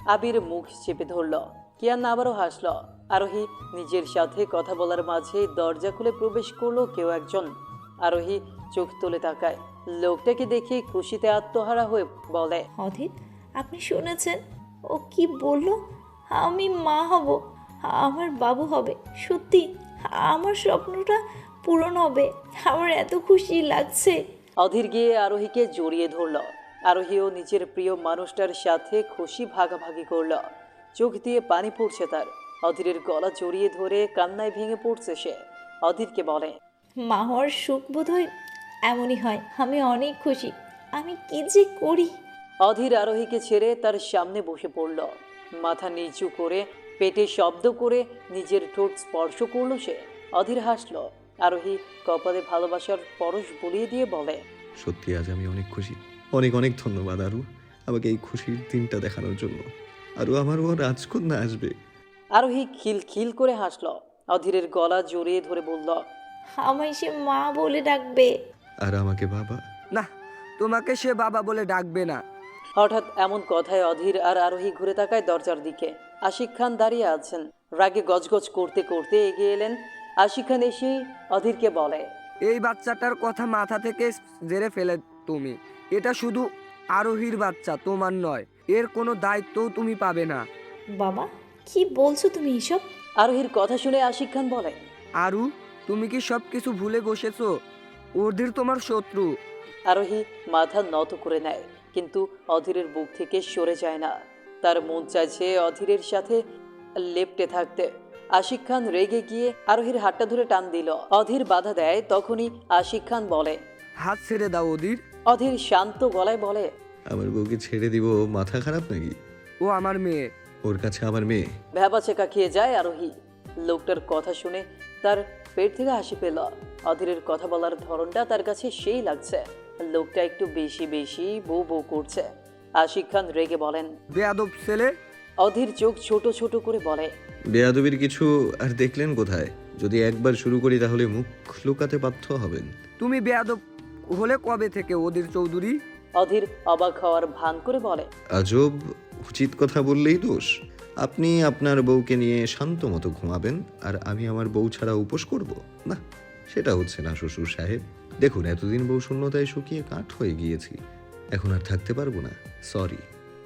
C: আবির মুখ চেপে ধরল। কিয়ান আবারও হাসল। আরোহী নিজের সাথে কথা বলার মাঝে দরজা খুলে প্রবেশ করলো কেউ একজন। আরোহী চোখ তুলে তাকায়। লোকটাকে দেখে খুশিতে আত্মহারা হয়ে বলে,
I: অধীর, আপনি শুনেছেন ও কি বলল? আমি মা হব, আমার বাবু হবে। সত্যি আমার স্বপ্নটা পূরণ হবে। আমার এত খুশি লাগছে।
C: অধীর গিয়ে আরোহীকে জড়িয়ে ধরল। আরোহীও নিজের প্রিয় মানুষটার সাথে খুশি ভাগাভাগি করল। চোখ দিয়ে পানি পড়ছে তার। অধীরের গলা জড়িয়ে ধরে কান্নায় ভেঙে পড়ছে সে। অধীরকে বলে,
I: মা হওয়ার সুখ বোধহয় এমনই হয়। আমি অনেক খুশি। আমি কি যে করি।
C: অধীর আরোহীকে ছেড়ে তার সামনে বসে পড়ল। মাথা নিচু করে পেটে শব্দ করে নিজের ঠোঁট স্পর্শ করল সে। অধীর হাসল। আরোহী কপালে ভালোবাসার পরশ বুলিয়ে দিয়ে বলে,
H: সত্যি আজ আমি অনেক খুশি। অনেক অনেক ধন্যবাদ আরু, আমাকে এই খুশির দিনটা দেখানোর জন্য। আরু, আমারও রাজকন্যা আসবে।
C: আরোহী খিল খিল করে হাসল। অধীরের গলা জড়িয়ে ধরে বলল,
I: আমায় সে মা বলে ডাকবে।
H: আর আমাকে বাবা।
E: না, তোমাকে সে বাবা বলে ডাকবে না।
C: হঠাৎ এমন কথায় অধীর আর আরোহী ঘুরে তাকায় দরজার দিকে। আশিক খান দাঁড়িয়ে আছেন। রাগে গজগজ করতে করতে এগিয়ে এলেন। আশিক খান এসে অধীরকে বলে,
E: এই বাচ্চাটার কথা মাথা থেকে জেরে ফেলে তুমি। এটা শুধু আরোহীর বাচ্চা, তোমার নয়। এর কোনো দায়িত্বও তুমি পাবে না।
I: বাবা, কি বলছো তুমি এসব?
C: আরোহীর কথা শুনে আশিক খান বলে,
E: আরু, তুমি কি সব কিছু ভুলে বসেছো? ওদের তোমার শত্রু।
C: আরোহী মাথা নত করে নেয়, কিন্তু অধীরের বুক থেকে সরে যায় না। তার মন চাইছে অধীরের সাথে লেপ্টে থাকতে। আশিক খান রেগে গিয়ে আরোহীর হাতটা ধরে টান দিল। অধীর বাধা দেয়। তখনই আশিক খান বলে,
E: হাত ছেড়ে দাও ওদের।
C: অধীর শান্ত গলায় বলে,
H: আমার বউকে ছেড়ে দিব, মাথা খারাপ নাকি?
E: ও আমার মেয়ে।
H: ওর কাছে আমার মেয়ে।
C: ভ্যাবাচেকা খেয়ে যায় আরোহী। লোকটার কথা শুনে তার পেট থেকে হাসি পেল। অধীরের কথা বলার ধরনটা তার কাছে সেই লাগছে। লোকটা একটু বেশি বেশি বউ বউ করছে। আশিক খান রেগে বলেন,
E: বেয়াদব ছেলে।
C: অধীর চোখ ছোট ছোট করে বলে,
H: বেয়াদবির কিছু আর দেখলেন কোথায়? যদি একবার শুরু করি তাহলে মুখ লুকাতে বাধ্য হবেন।
E: তুমি বেয়াদব হলে কবে থেকে ওদের চৌধুরী?
C: অধীর অবাক হওয়ার ভান করে বলে,
H: আজব, উচিত কথা বললেই দোষ। আপনি আপনার বউকে নিয়ে শান্ত মতো ঘুমাবেন, আর আমি আমার বউ ছাড়া উপোস করব? না, সেটা হচ্ছে না শ্বশুর সাহেব। দেখুন, এতদিন বউ শূন্যতায় শুকিয়ে কাঠ হয়ে গিয়েছি। এখন আর থাকতে পারবো না, সরি।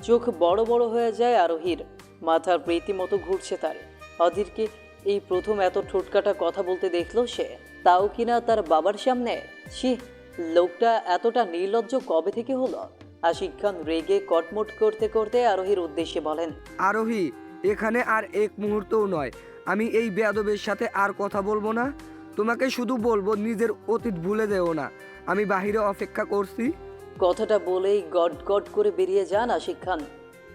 C: চোখ বড় বড় হয়ে যায় আরোহীর। মাথার রীতিমতো ঘুরছে তার। অধীরকে এই প্রথম এত ঠোটকাটা কথা বলতে দেখলো সে, তাও কিনা তার বাবার সামনে। সে লোকটা এতটা নির্লজ্জ কবে থেকে হলো? আশিক খান রেগে কটমট করতে করতে আরোহীর উদ্দেশ্যে বলেন,
E: আরোহী, এখানে আর এক মুহূর্তও নয়। আমি এই বেয়াদবের সাথে আর কথা বলবো না। তোমাকে শুধু বলবো, নিজের অতীত ভুলে যেও না। আমি বাহিরে অপেক্ষা করছি।
C: কথাটা বলেই গট গট করে বেরিয়ে যান আশিক খান।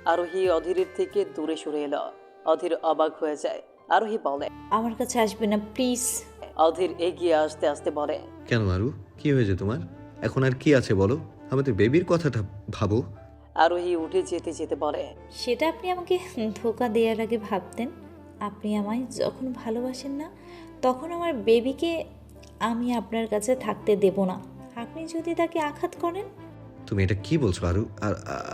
C: আরোহী অধীরের থেকে দূরে সরে এলো। অধীর অবাক হয়ে যায়। আরোহী বলে,
I: আমার কাছে আসবে না প্লিজ।
C: অধীর এগিয়ে আসতে আসতে বলে,
H: কেন আরু, কি হয়েছে তোমার? এখন আর কি আছে বলো, আমাদের বেবির কথাটা ভাবো।
C: আরোহী উঠে যেতে যেতে বলে,
I: সেটা আপনি আমাকে ধোকা দেওয়ার আগে ভাবতেন। আপনি আমায় যখন ভালোবাসেন না তখন আমার বেবিকে আমি আপনার কাছে থাকতে দেব না। আপনি যদি তাকে আঘাত করেন।
H: তুমি এটা কি বলছো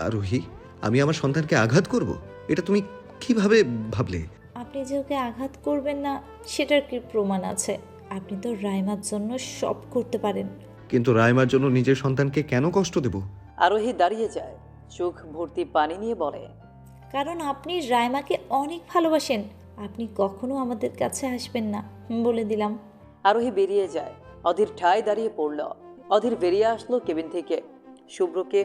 H: আরোহী? আমি আমার সন্তানকে আঘাত করব? এটা তুমি কিভাবে ভাবলে?
I: আপনি যে ওকে আঘাত করবেন না সেটার কি প্রমাণ আছে? আপনি তো রাইমার জন্য সব করতে পারেন।
H: কিন্তু রাইমার জন্য নিজের সন্তানকে কেন কষ্ট দেব?
C: আরোহী দাঁড়িয়ে যায়, চোখ ভর্তি পানি নিয়ে বলে,
I: কারণ আপনি রাইমাকে অনেক ভালোবাসেন। আপনি কখনো আমাদের কাছে আসবেন না, বলে দিলাম।
C: আরোহী বেরিয়ে যায়। অধীর ঠায় দাঁড়িয়ে পড়ল। অধীর বেরিয়ে আসলো কেবিন থেকে, শুভ্রকে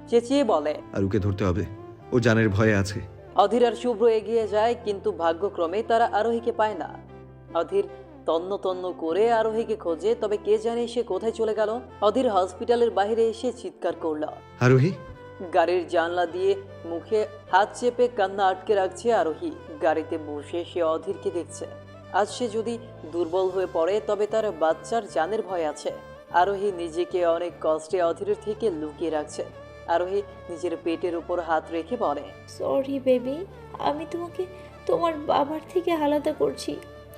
C: চেঁচিয়ে বলে,
H: আরুকে ধরতে হবে, ও জানের ভয়ে আছে।
C: অধীর আর শুভ্র এগিয়ে যায়, কিন্তু ভাগ্যক্রমে তারা আরোহীকে পায় না। অধীর তন্ন তন্ন করে আরোহীকে খোঁজে, তবে কে জানে সে কোথায় চলে গেল। অধীর হসপিটালের বাইরে এসে চিৎকার করল।
H: আরোহী,
C: গাড়ির জানলা দিয়ে মুখে হাত চেপে কান্না আটকে রাখছে আরোহী। গাড়িতে বসে সে অধীরকে দেখছে। আজ সে যদি দুর্বল হয়ে পড়ে তবে তার বাচ্চার জানের ভয় আছে। আরোহী নিজেকে অনেক কষ্টে অধীরের থেকে লুকিয়ে রাখছে। আরোহী নিজের পেটের উপর হাত রেখে বলে,
I: সরি বেবি, আমি তোমাকে তোমার বাবার থেকে আলাদা করছি,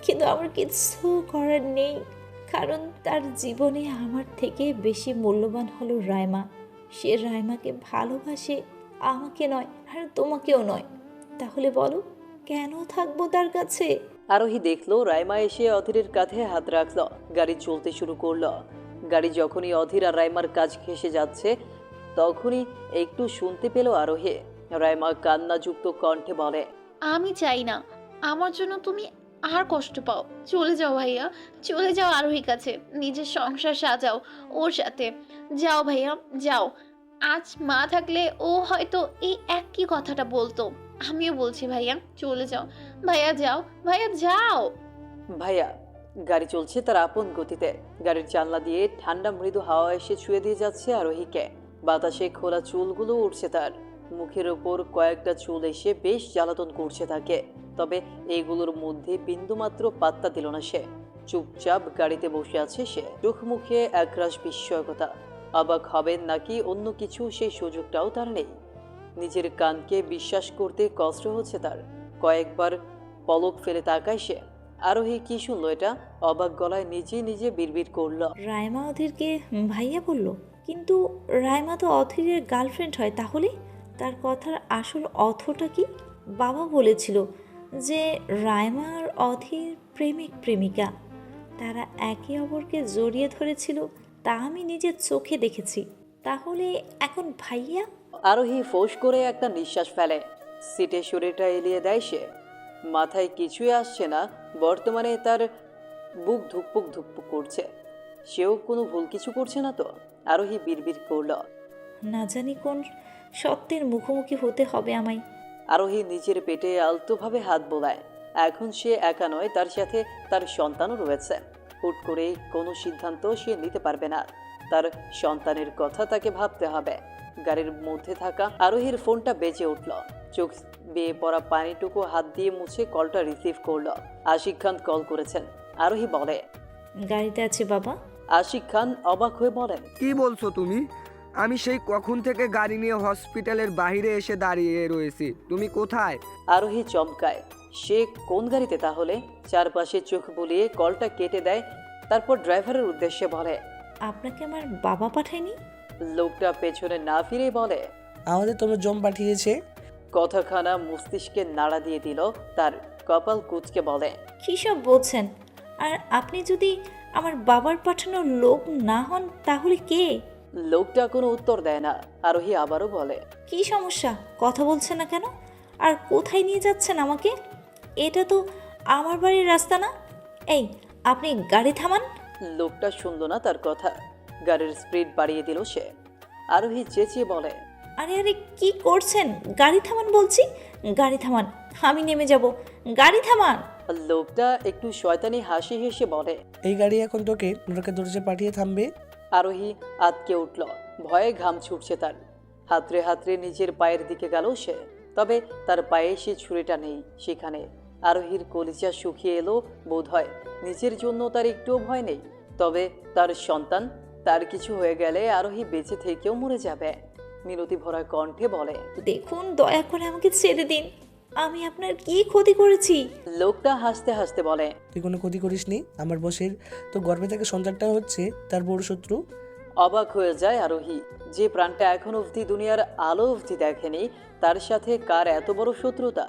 I: কিন্তু আমার কিছু করার নেই। কারণ তার জীবনে আমার থেকে বেশি মূল্যবান হলো রাইমা। সে রাইমাকে ভালোবাসে, আমাকে নয়, আর তোমাকেও নয়। তাহলে বলো, কেন থাকবো তার কাছে?
C: আরোহী দেখলো রাইমা এসে অধীরের কাঁধে হাত রাখলো। গাড়ি চলতে শুরু করলো। গাড়ি যখনই অধীর আর রাইমার কাজ ঘেঁষে যাচ্ছে তখনই একটু শুনতে পেল আরোহী। রাইমা কান্নাযুক্ত কণ্ঠে বলে,
K: আমি চাই না আমার জন্য তুমি আর কষ্ট পাও। চলে যাও ভাইয়া, চলে যাও আরোহীর কাছে, নিজের সংসার সাজাও ওর সাথে। যাও ভাইয়া যাও। আজ মা থাকলে ও হয়তো এই একই কথাটা বলতো। আমিও বলছি ভাইয়া চলে যাও, ভাইয়া যাও, ভাইয়া যাও।
C: ভাইয়া। গাড়ি চলছে তার আপন গতিতে। গাড়ির জানলা দিয়ে ঠান্ডা মৃদু হাওয়া এসে ছুঁয়ে দিয়ে যাচ্ছে আরোহীকে। বাতাসে খোলা চুলগুলো উঠছে তার মুখের ওপর। কয়েকটা চুল এসে বেশ জ্বালাতন করছে তাকে, তবে এইগুলোর মধ্যে বিন্দুমাত্র পাত্তা দিল না সে। চুপচাপ গাড়িতে বসে আছে সে, চোখ মুখে একরাশ বিস্ময়কতা। অবাক হবেন নাকি অন্য কিছু সেই সুযোগটাও তার নেই। নিজের কানকে বিশ্বাস করতে কষ্ট হচ্ছে তার। কয়েকবার পলক ফেলে তাকায় সে। আরোহী কি শুনলো এটা? অবাক গলায় নিজে নিজে বিড়বিড় করলো,
I: রাইমা অধীরকে ভাইয়া বলল, কিন্তু রাইমা তো অধীরের গার্লফ্রেন্ড হয়। তাহলে তার কথার আসল অর্থটা কি? বাবা বলেছিল যে রাইমা আর অধীর প্রেমিক প্রেমিকা, তারা একে অপরকে জড়িয়ে ধরেছিল, তা আমি নিজের চোখে দেখেছি। তাহলে এখন ভাইয়া?
C: আরোহী ফোঁস করে একটা নিঃশ্বাস ফেলে। সিটে শরীরটা এলিয়ে দেয় সে। মাথায় কিছুই আসছে না। বর্তমানে তার বুক ধুকপুক ধুকপুক করছে। সেও কোনো ভুল কিছু করছে না তো? আরোহী বিড়বিড় করল,
I: না জানি কোন সত্যের মুখোমুখি হতে হবে আমায়।
C: আরোহী নিজের পেটে আলতোভাবে হাত বোলায়। এখন সে একা নয়, তার সাথে তার সন্তানও রয়েছে। হুট করে কোনো সিদ্ধান্ত সে নিতে পারবে না। তার সন্তানের কথা তাকে ভাবতে হবে। গাড়ির মধ্যে থাকা আরোহীর ফোনটা বেজে উঠল। চোখ বেয়ে পড়া পানিটুকু হাত দিয়ে মুছে কলটা রিসিভ করল। আশিক খান কল করেছেন। আরোহী বলে,
I: গাড়িতে আছে বাবা।
C: আশিক খান অবাক হয়ে বলেন,
E: কি বলছো তুমি? আমি সেই কখন থেকে গাড়ি নিয়ে হসপিটালের বাইরে এসে দাঁড়িয়ে রয়েছি, তুমি কোথায়?
C: আরোহী চমকায়। সে কোন গাড়িতে তাহলে? চারপাশে চোখ বুলিয়ে কলটা কেটে দেয়। তারপর ড্রাইভারের উদ্দেশ্যে বলে,
I: আপনাকে আমার বাবা পাঠায়নি?
C: লোকটা পেছনে না ফিরে বলে,
F: আমাদের তোমার জম পাঠিয়েছে।
C: কথাখানা মস্তিষ্কে নাড়া দিয়ে দিল তার। কপাল কুঁচকে বলে,
I: কী সব বলছেন? আর আপনি যদি আমার বাবার পাঠানো লোক না হন তাহলে কে?
C: লোকটা কোনো উত্তর দেয় না। আরোহী আবারও বলে,
I: কি সমস্যা? কথা বলছেন না কেন? আর কোথায় নিয়ে যাচ্ছেন আমাকে? এটা তো আমার বাড়ির রাস্তা না। এই, আপনি গাড়ি থামান।
C: লোকটা শুনল না তার কথা। গাড়ির স্পিড বাড়িয়ে দিল সে। আরোহী চেঁচিয়ে বলে,
I: আরে আরে কি করছেন? গাড়ি থামান বলছি, গাড়ি থামান, আমি নেমে যাব, গাড়ি থামান।
C: লোকটা একটু শয়তানি হাসি হেসে বলে,
F: এই গাড়ি এখন তোকে নরকে দরজে পাঠিয়ে থামবে।
C: আরোহী আতকে উঠল। ভয়ে ঘাম ছুটছে তার। হাতড়ে হাতড়ে নিজের পায়ের দিকে গেল সে, তবে তার পায়ে সে ছুরিটা নেই সেখানে। আরোহীর কলিজা শুকিয়ে এলো বোধ হয়। নিজের জন্য তার একটুও ভয় নেই, তবে তার সন্তান, তার কিছু হয়ে গেলে আরোহী বেঁচে থেকেও মরে যাবে। মিনতি ভরা কণ্ঠে বলে,
I: দেখুন দয়া করে আমাকে ছেড়ে দিন, আমি আপনার কি ক্ষতি করেছি?
C: লোকটা হাসতে হাসতে বলে,
F: তুই কোনো ক্ষতি করিসনি। আমার বসের তো গর্ভে থেকে সন্তানটা হচ্ছে তার বড় শত্রু।
C: অবাক হয়ে যায় আরোহী, যে প্রাণটা এখন অবধি দুনিয়ার আলো অবধি দেখেনি, তার সাথে কার এত বড় শত্রুতা।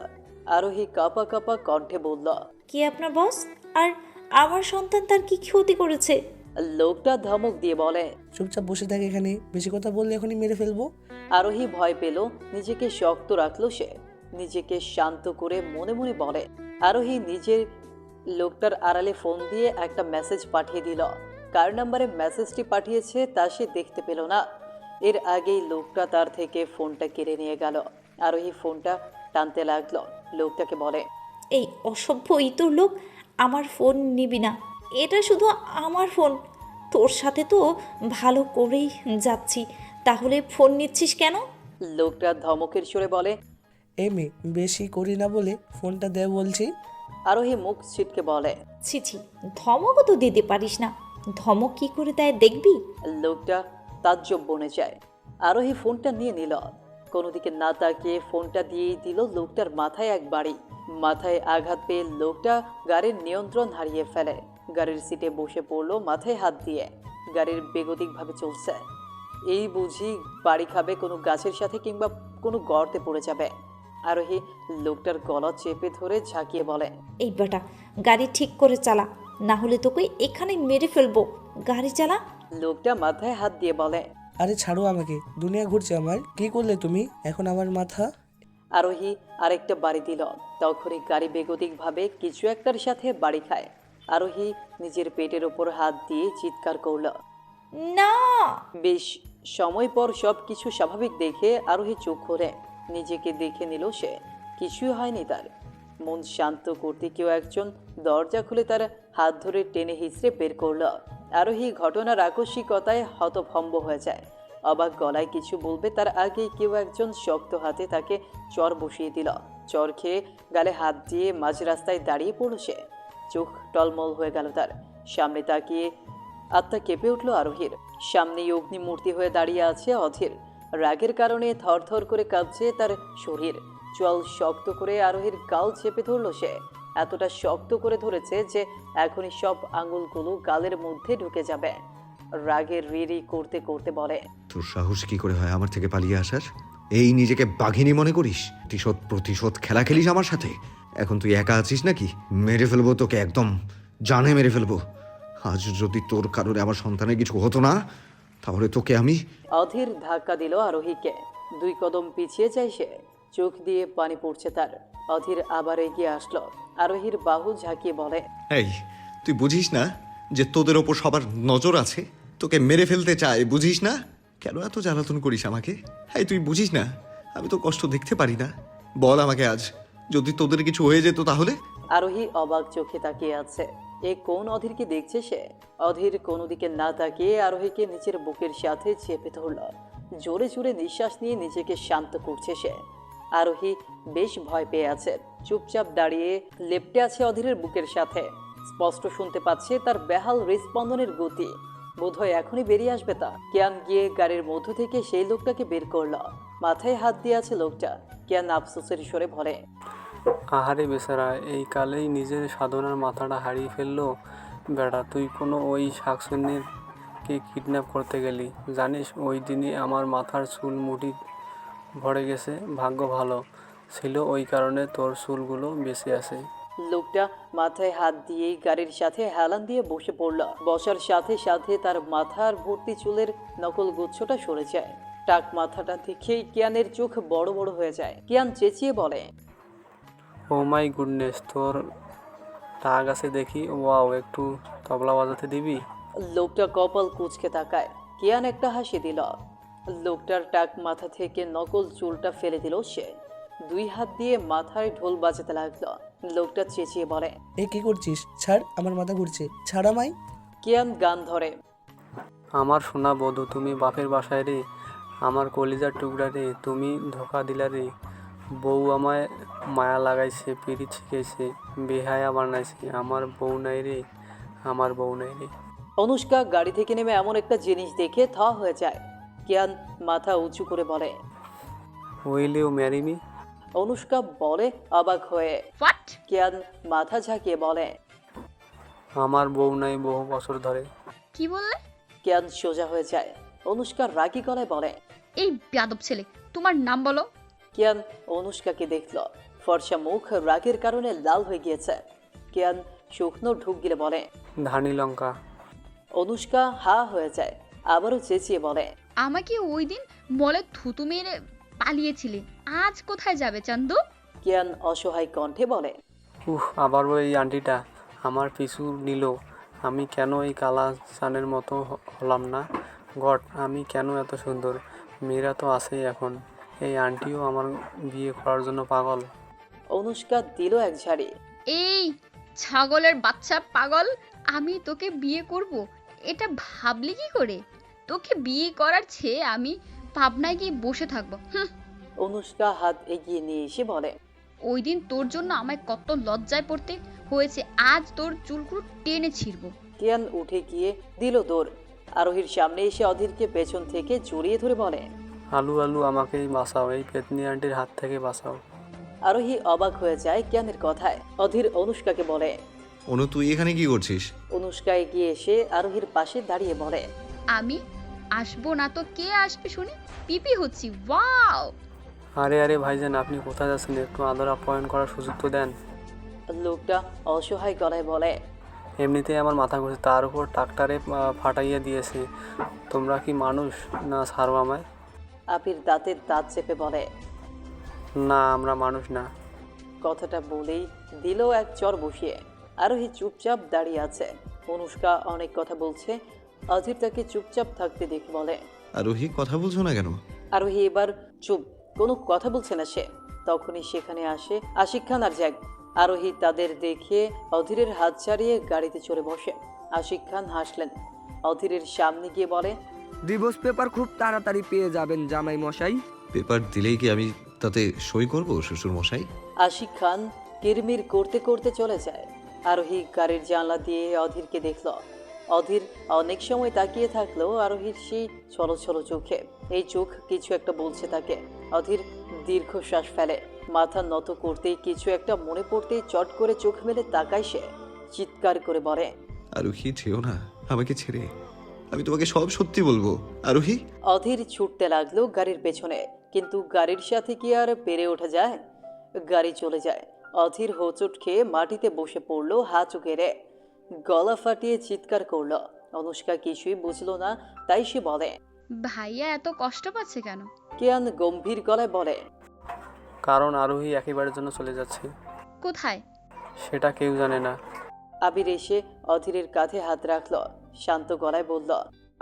C: আরোহী কাঁপা কাঁপা কণ্ঠে বলল,
I: কি আপনার বস? আর আমার সন্তান তার কি ক্ষতি করেছে?
C: লোকটা ধমক দিয়ে বলে,
F: চুপচাপ বসে থাকে এখানে, বেশি কথা বললে এখনই মেরে ফেলবো।
C: আরোহী ভয় পেল, নিজেকে শক্ত রাখলো সে, নিজেকে শান্ত করে মনে মনে বলে। আরোহী নিজের লোকটার আড়ালে ফোন দিয়ে একটা মেসেজ পাঠিয়ে দিল। কার নাম্বারে মেসেজটি পাঠিয়েছে তা সে দেখতে পেল না। এর আগেই লোকটা তার থেকে ফোনটা কেড়ে নিয়ে গেল। আরোহী ফোনটা টানতে লাগলো, লোকটাকে বলে,
I: এই অসভ্য ইতর লোক, আমার ফোন নিবি না, এটা শুধু আমার ফোন। তোর সাথে তো ভালো করেই যাচ্ছি, তাহলে ফোন নিচ্ছিস কেন?
C: লোকটা ধমকের সুরে বলে।
F: এই মেয়ে, বেশি করি না বলে ফোনটা দে বলছি।
C: আরোহী মুখ ছিটকে বলে,
I: ছি ছি, ধমকও তো দিতে পারিস না, ধমক কি করে দেয় দেখবি?
C: লোকটা তাজ্জব বনে যায়। আরোহী ফোনটা নিয়ে নিল, কোনো দিকে না তাকিয়ে ফোনটা দিয়েই দিল লোকটার মাথায় এক বাড়ি। মাথায় আঘাত পেয়ে লোকটা গাড়ির নিয়ন্ত্রণ হারিয়ে ফেলে। গাড়ির সিটে বসে পড়লো মাথায় হাত দিয়ে। গাড়ির বেগতিকভাবে চলছে। এই বুঝি বাড়ি খাবে কোনো গাছের সাথে কিংবা কোনো গর্তে পড়ে যাবে। আরোহী লোকটার গলা চেপে ধরে ঝাঁকিয়ে বলে,
I: এই বেটা, গাড়ি ঠিক করে চালা, না হলে তোকে এখানে মেরে ফেলবো। গাড়ি চালা।
C: লোকটা মাথায় হাত দিয়ে বলে,
F: আরে ছাড়ো আমাকে, দুনিয়া ঘুরছে আমার। কি করলে তুমি এখন আমার মাথা?
C: আরোহী আরেকটা বাড়ি দিল। তখনই গাড়ি বেগতিকভাবে কিছু একটার সাথে বাড়ি খায়। আরোহী নিজের পেটের ওপর হাত দিয়ে চিৎকার করল।
I: না।
C: বেশ সময় পর সব কিছু স্বাভাবিক দেখে আরোহী চোখ খোলে। নিজেকে দেখে নিল সে, কিছুই হয়নি তার। মন শান্ত করতে কেউ একজন দরজা খুলে তার হাত ধরে টেনে হিঁচড়ে বের করল। আরোহী ঘটনার আকস্মিকতায় হতভম্ব হয়ে যায়। অবাক গলায় কিছু বলবে তার আগেই কেউ একজন শক্ত হাতে তাকে চর বসিয়ে দিল। চর খেয়ে গালে হাত দিয়ে মাঝ রাস্তায় দাঁড়িয়ে পড়ল সে। চোখ টলমল হয়ে গেল তার। সামনে তাকিয়ে আত্মা কেঁপে উঠল আরোহীর। সামনেই অগ্নিমূর্তি হয়ে দাঁড়িয়ে আছে অধীর। রাগের কারণে থরথর করে কাঁপছে তার শরীর। চল শক্ত করে আরোহীর গাল চেপে ধরল সে। এতটা শক্ত করে ধরেছে যে এখনই সব আঙুলগুলো গালের মধ্যে ঢুকে যাবে। রাগের রিরি করতে করতে বলে,
H: তোর সাহস কি করে হয় আমার থেকে পালিয়ে আসার? এই নিজেকে বাঘিনী মনে করিস? প্রতিশোধ খেলা খেলিস আমার সাথে? এখন তুই একা আছিস নাকি? মেরে ফেলবো তোকে, একদম জানে মেরে ফেলবো। আজ যদি তোর কারণে আমার সন্তানের কিছু হতো না, তাহলে তোকে আমি।
C: অধীর ধাক্কা দিল আরোহীকে। 2 কদম পিছিয়ে যায় সে। চোখ দিয়ে পানি পড়ছে তার। অধীর আবার এগিয়ে আসলো। আরোহীর বাহু ঝাঁকিয়ে বলে,
H: এই তুই বুঝিস না যে তোদের ওপর সবার নজর আছে? তোকে মেরে ফেলতে চায়, বুঝিস না? কেন এত জ্বালাতন করিস আমাকে? হ্যাঁ, তুই বুঝিস না আমি তো কষ্ট দেখতে পারি না? বল আমাকে, আজ যদি তোদের কিছু হয়ে যেত তাহলে?
C: আরোহী অবাক চোখে তাকিয়ে আছে। এ কোন অধীরকে দেখছে সে? অধীর কোনো দিকে না তাকিয়ে আরোহীকে নিচের বুকের সাথে চেপে ধরল। জোরে জোরে নিঃশ্বাস নিয়ে নিজেকে শান্ত করছে সে। আরোহী বেশ ভয় পেয়ে আছে। চুপচাপ দাঁড়িয়ে লেপ্টে আছে অধীরের বুকের সাথে। স্পষ্ট শুনতে পাচ্ছে তার বেহাল হৃদস্পন্দনের গতি। বোধহয় এখনই বেরিয়ে আসবে তা। কিয়ান গিয়ে গাড়ির মধ্য থেকে সেই লোকটাকে বের করল। মাথায় হাত দিয়ে আছে লোকটা। কিয়ান আফসোসের স্বরে বলে,
D: আহারে বেচারা, এই কালেই নিজের সাধনার মাথাটা হারিয়ে ফেললো। বেটা, তুই কোনো ওই শাকসুন্নিকে কিডন্যাপ করতে গেলি। জানিস ওই দিনই আমার মাথার চুল মুঠি ভরে গেছে। ভাগ্য ভালো ছিল, ওই কারণে তোর চুলগুলো বেঁচে আছে।
C: লোকটা মাথায় হাত দিয়ে গাড়ির সাথে হেলান দিয়ে বসে পড়ল। বসার সাথে সাথে তার মাথার ভর্তি চুলের নকল গুচ্ছটা সরে যায়। টাক মাথাটা দেখেই কিয়ানের চোখ বড় বড় হয়ে যায়। কিয়ান চেঁচিয়ে বলে,
D: ও মাই গুডনেস, তোর টাক আছে দেখি। ওয়াও, একটু তবলা বাজাতে দিবি?
C: লোকটা কপাল কুঁচকে তাকায়। কিয়ান একটা হাসি দিল। লোকটার টাক মাথা থেকে নকল চুলটা ফেলে দিল সে। 2 হাত দিয়ে মাথায় ঢোল বাজাতে লাগলো। লোকটা চেঁচিয়ে বলে,
F: এ কি করছিস? ছাড়, আমার মাথা ঘুরছে, ছাড় আমায়।
C: কিয়ান গান ধরে,
D: আমার সোনা বধূ, তুমি বাপের বাসায় রে, আমার কলিজার টুকরা রে, তুমি ধোকা দিলা রে। বউ আমায় মায়া লাগাইছে, পিড়ি শিখেছে, বেহায়া বানাইছে। আমার বউ নাই রে, আমার বউ নেই রে।
C: অনুষ্কা গাড়ি থেকে নেমে এমন একটা জিনিস দেখে থ হয়ে যায়। কিয়ান মাথা উঁচু করে বলে,
D: will you marry me?
C: Anushka বলে অবাক হয়ে।
B: হোয়াট?
C: কিয়ান মাথা ঝাঁকিয়ে বলে,
D: আমার বউ নাই বহু বছর ধরে।
B: কি বললে?
C: কিয়ান সোজা হয়ে যায়। অনুষ্কা রাগী গলায় বলে,
B: এই বেয়াদব ছেলে, তোমার নাম বলো।
C: কিয়ান অনুষ্কাকে দেখল, ফর্সা মুখ রাগের কারণে লাল হয়ে গিয়েছে। কিয়ান শুকনো ঢুক গিলে বলে,
D: ধানি লঙ্কা।
C: অনুষ্কা হা হয়ে যায়, আবারও চেঁচিয়ে বলে,
B: আমাকে ওই দিন মলে থুতু মেরে পালিয়েছিলে, আজ কোথায় যাবে চান্দু?
C: কিয়ান অসহায় কণ্ঠে বলে,
D: আবারও এই আন্টিটা আমার পিছু নিল। আমি কেন এই কালা চানের মতো হলাম না? গড, আমি কেন এত সুন্দর? মেয়েরা তো আছেই এখন, এই আন্টিও আমার বিয়ে করার জন্য পাগল।
C: অনুষ্কা দিল এক ঝাড়ি।
B: এই ছাগলের বাচ্চা পাগল, আমি তোকে বিয়ে করব এটা ভাবলি কি করে? তোকে বিয়ে করার চেয়ে আমি পাবনায় গিয়ে বসে থাকবো।
C: অনুষ্কা হাত এগিয়ে নিয়ে এসে বলে,
B: ওই দিন তোর জন্য আমায় কত লজ্জায় পড়তে হয়েছে, আজ তোর চুলগুলো টেনে ছিঁড়বো।
C: কিয়ান উঠে গিয়ে দিল দৌড়। আরোহীর সামনে এসে অধীরকে পেছন থেকে জড়িয়ে ধরে বলে,
D: আলু আলু আমাকেই বাঁচাও, এই পেতনি আন্টির হাত থেকে বাঁচাও।
C: আরোহী অবাক হয়ে যায় কিয়ানের কথায়। অধীর অনুষ্কাকে বলে,
H: অনু তুই এখানে কি করছিস?
C: অনুষ্কা এগিয়ে এসে আরোহীর পাশে দাঁড়িয়ে বলে,
B: আমি আসবো না তো কে আসবে শুনি? পিপি হচ্ছি, ওয়াও।
D: আরে আরে ভাইজান, আপনি কোথায় যাচ্ছেন? একটু আদর আপ্যায়ন করার সুযোগ তো দেন।
C: লোকটা অসহায় গলায় বলে,
D: এমনিতেই আমার মাথা ঘুরছে, তার উপর ট্রাক্টরে ফাটাইয়ে দিয়েছে। তোমরা কি মানুষ না ছাড়ো আমায়?
C: আবির দাঁতের দাঁত চেপে বলে,
D: না আমরা মানুষ না।
C: কথাটা বলেই দিল এক চর বসিয়ে। আরোহী চুপচাপ দাঁড়িয়ে আছে। অনুষ্কা অনেক কথা বলছে। অধীর তাকে চুপচাপ থাকতে দেখে বলে,
H: আরোহী কথা বলছো না কেন?
C: আরোহী এবার চুপ, কোনো কথা বলছে না সে। তখনই সেখানে আসে আশিক খান আর জ্যাক। আরোহী তাদের দেখে অধীরের হাত ছাড়িয়ে গাড়িতে চড়ে বসে। আশিক খান হাসলেন, অধীরের সামনে গিয়ে বলে,
E: ডিভোর্স পেপার খুব তাড়াতাড়ি পেয়ে যাবেন জামাই মশাই।
H: পেপার দিলেই কি আমি তাতে সই করব শ্বশুর মশাই?
C: আশিক খান কিরমির করতে করতে চলে যায়। আরোহী গাড়ির জানলা দিয়ে অধীরকে দেখল। অধীর অনেক সময় তাকিয়ে থাকলো আরোহীর সেই ছলো ছলো চোখে। এই চোখ কিছু একটা বলছে তাকে। অধীর দীর্ঘশ্বাস ফেলে, মাথা নত করতেই কিছু একটা মনে পড়তেই চট করে চোখ মেলে তাকায় সে। চিৎকার করে বলে,
H: আরোহী যেও না আমাকে ছেড়ে, আমি তোমাকে সব সত্যি বলবো। আরোহী।
C: অধীর ছুটতে লাগলো গাড়ির পেছনে, কিন্তু গাড়ির সাথে কি আর পেরে ওঠা যায়? গাড়ি চলে যায়। অধীর হোঁচট খেয়ে মাটিতে বসে পড়লো হা চুকেরে, গলা ফাটিয়ে চিৎকার করলো। অনুষ্কা কিছুই বুঝলো না, তাই সে বলে,
B: ভাইয়া এত কষ্ট পাচ্ছে কেন?
C: কিয়ান গম্ভীর গলায় বলে,
D: কারণ আরোহী একেবারের জন্য চলে যাচ্ছে।
B: কোথায়?
D: সেটা কেউ জানে না।
C: আবির এসে অধীরের কাঁধে হাত রাখলো, শান্ত গলায় বলল,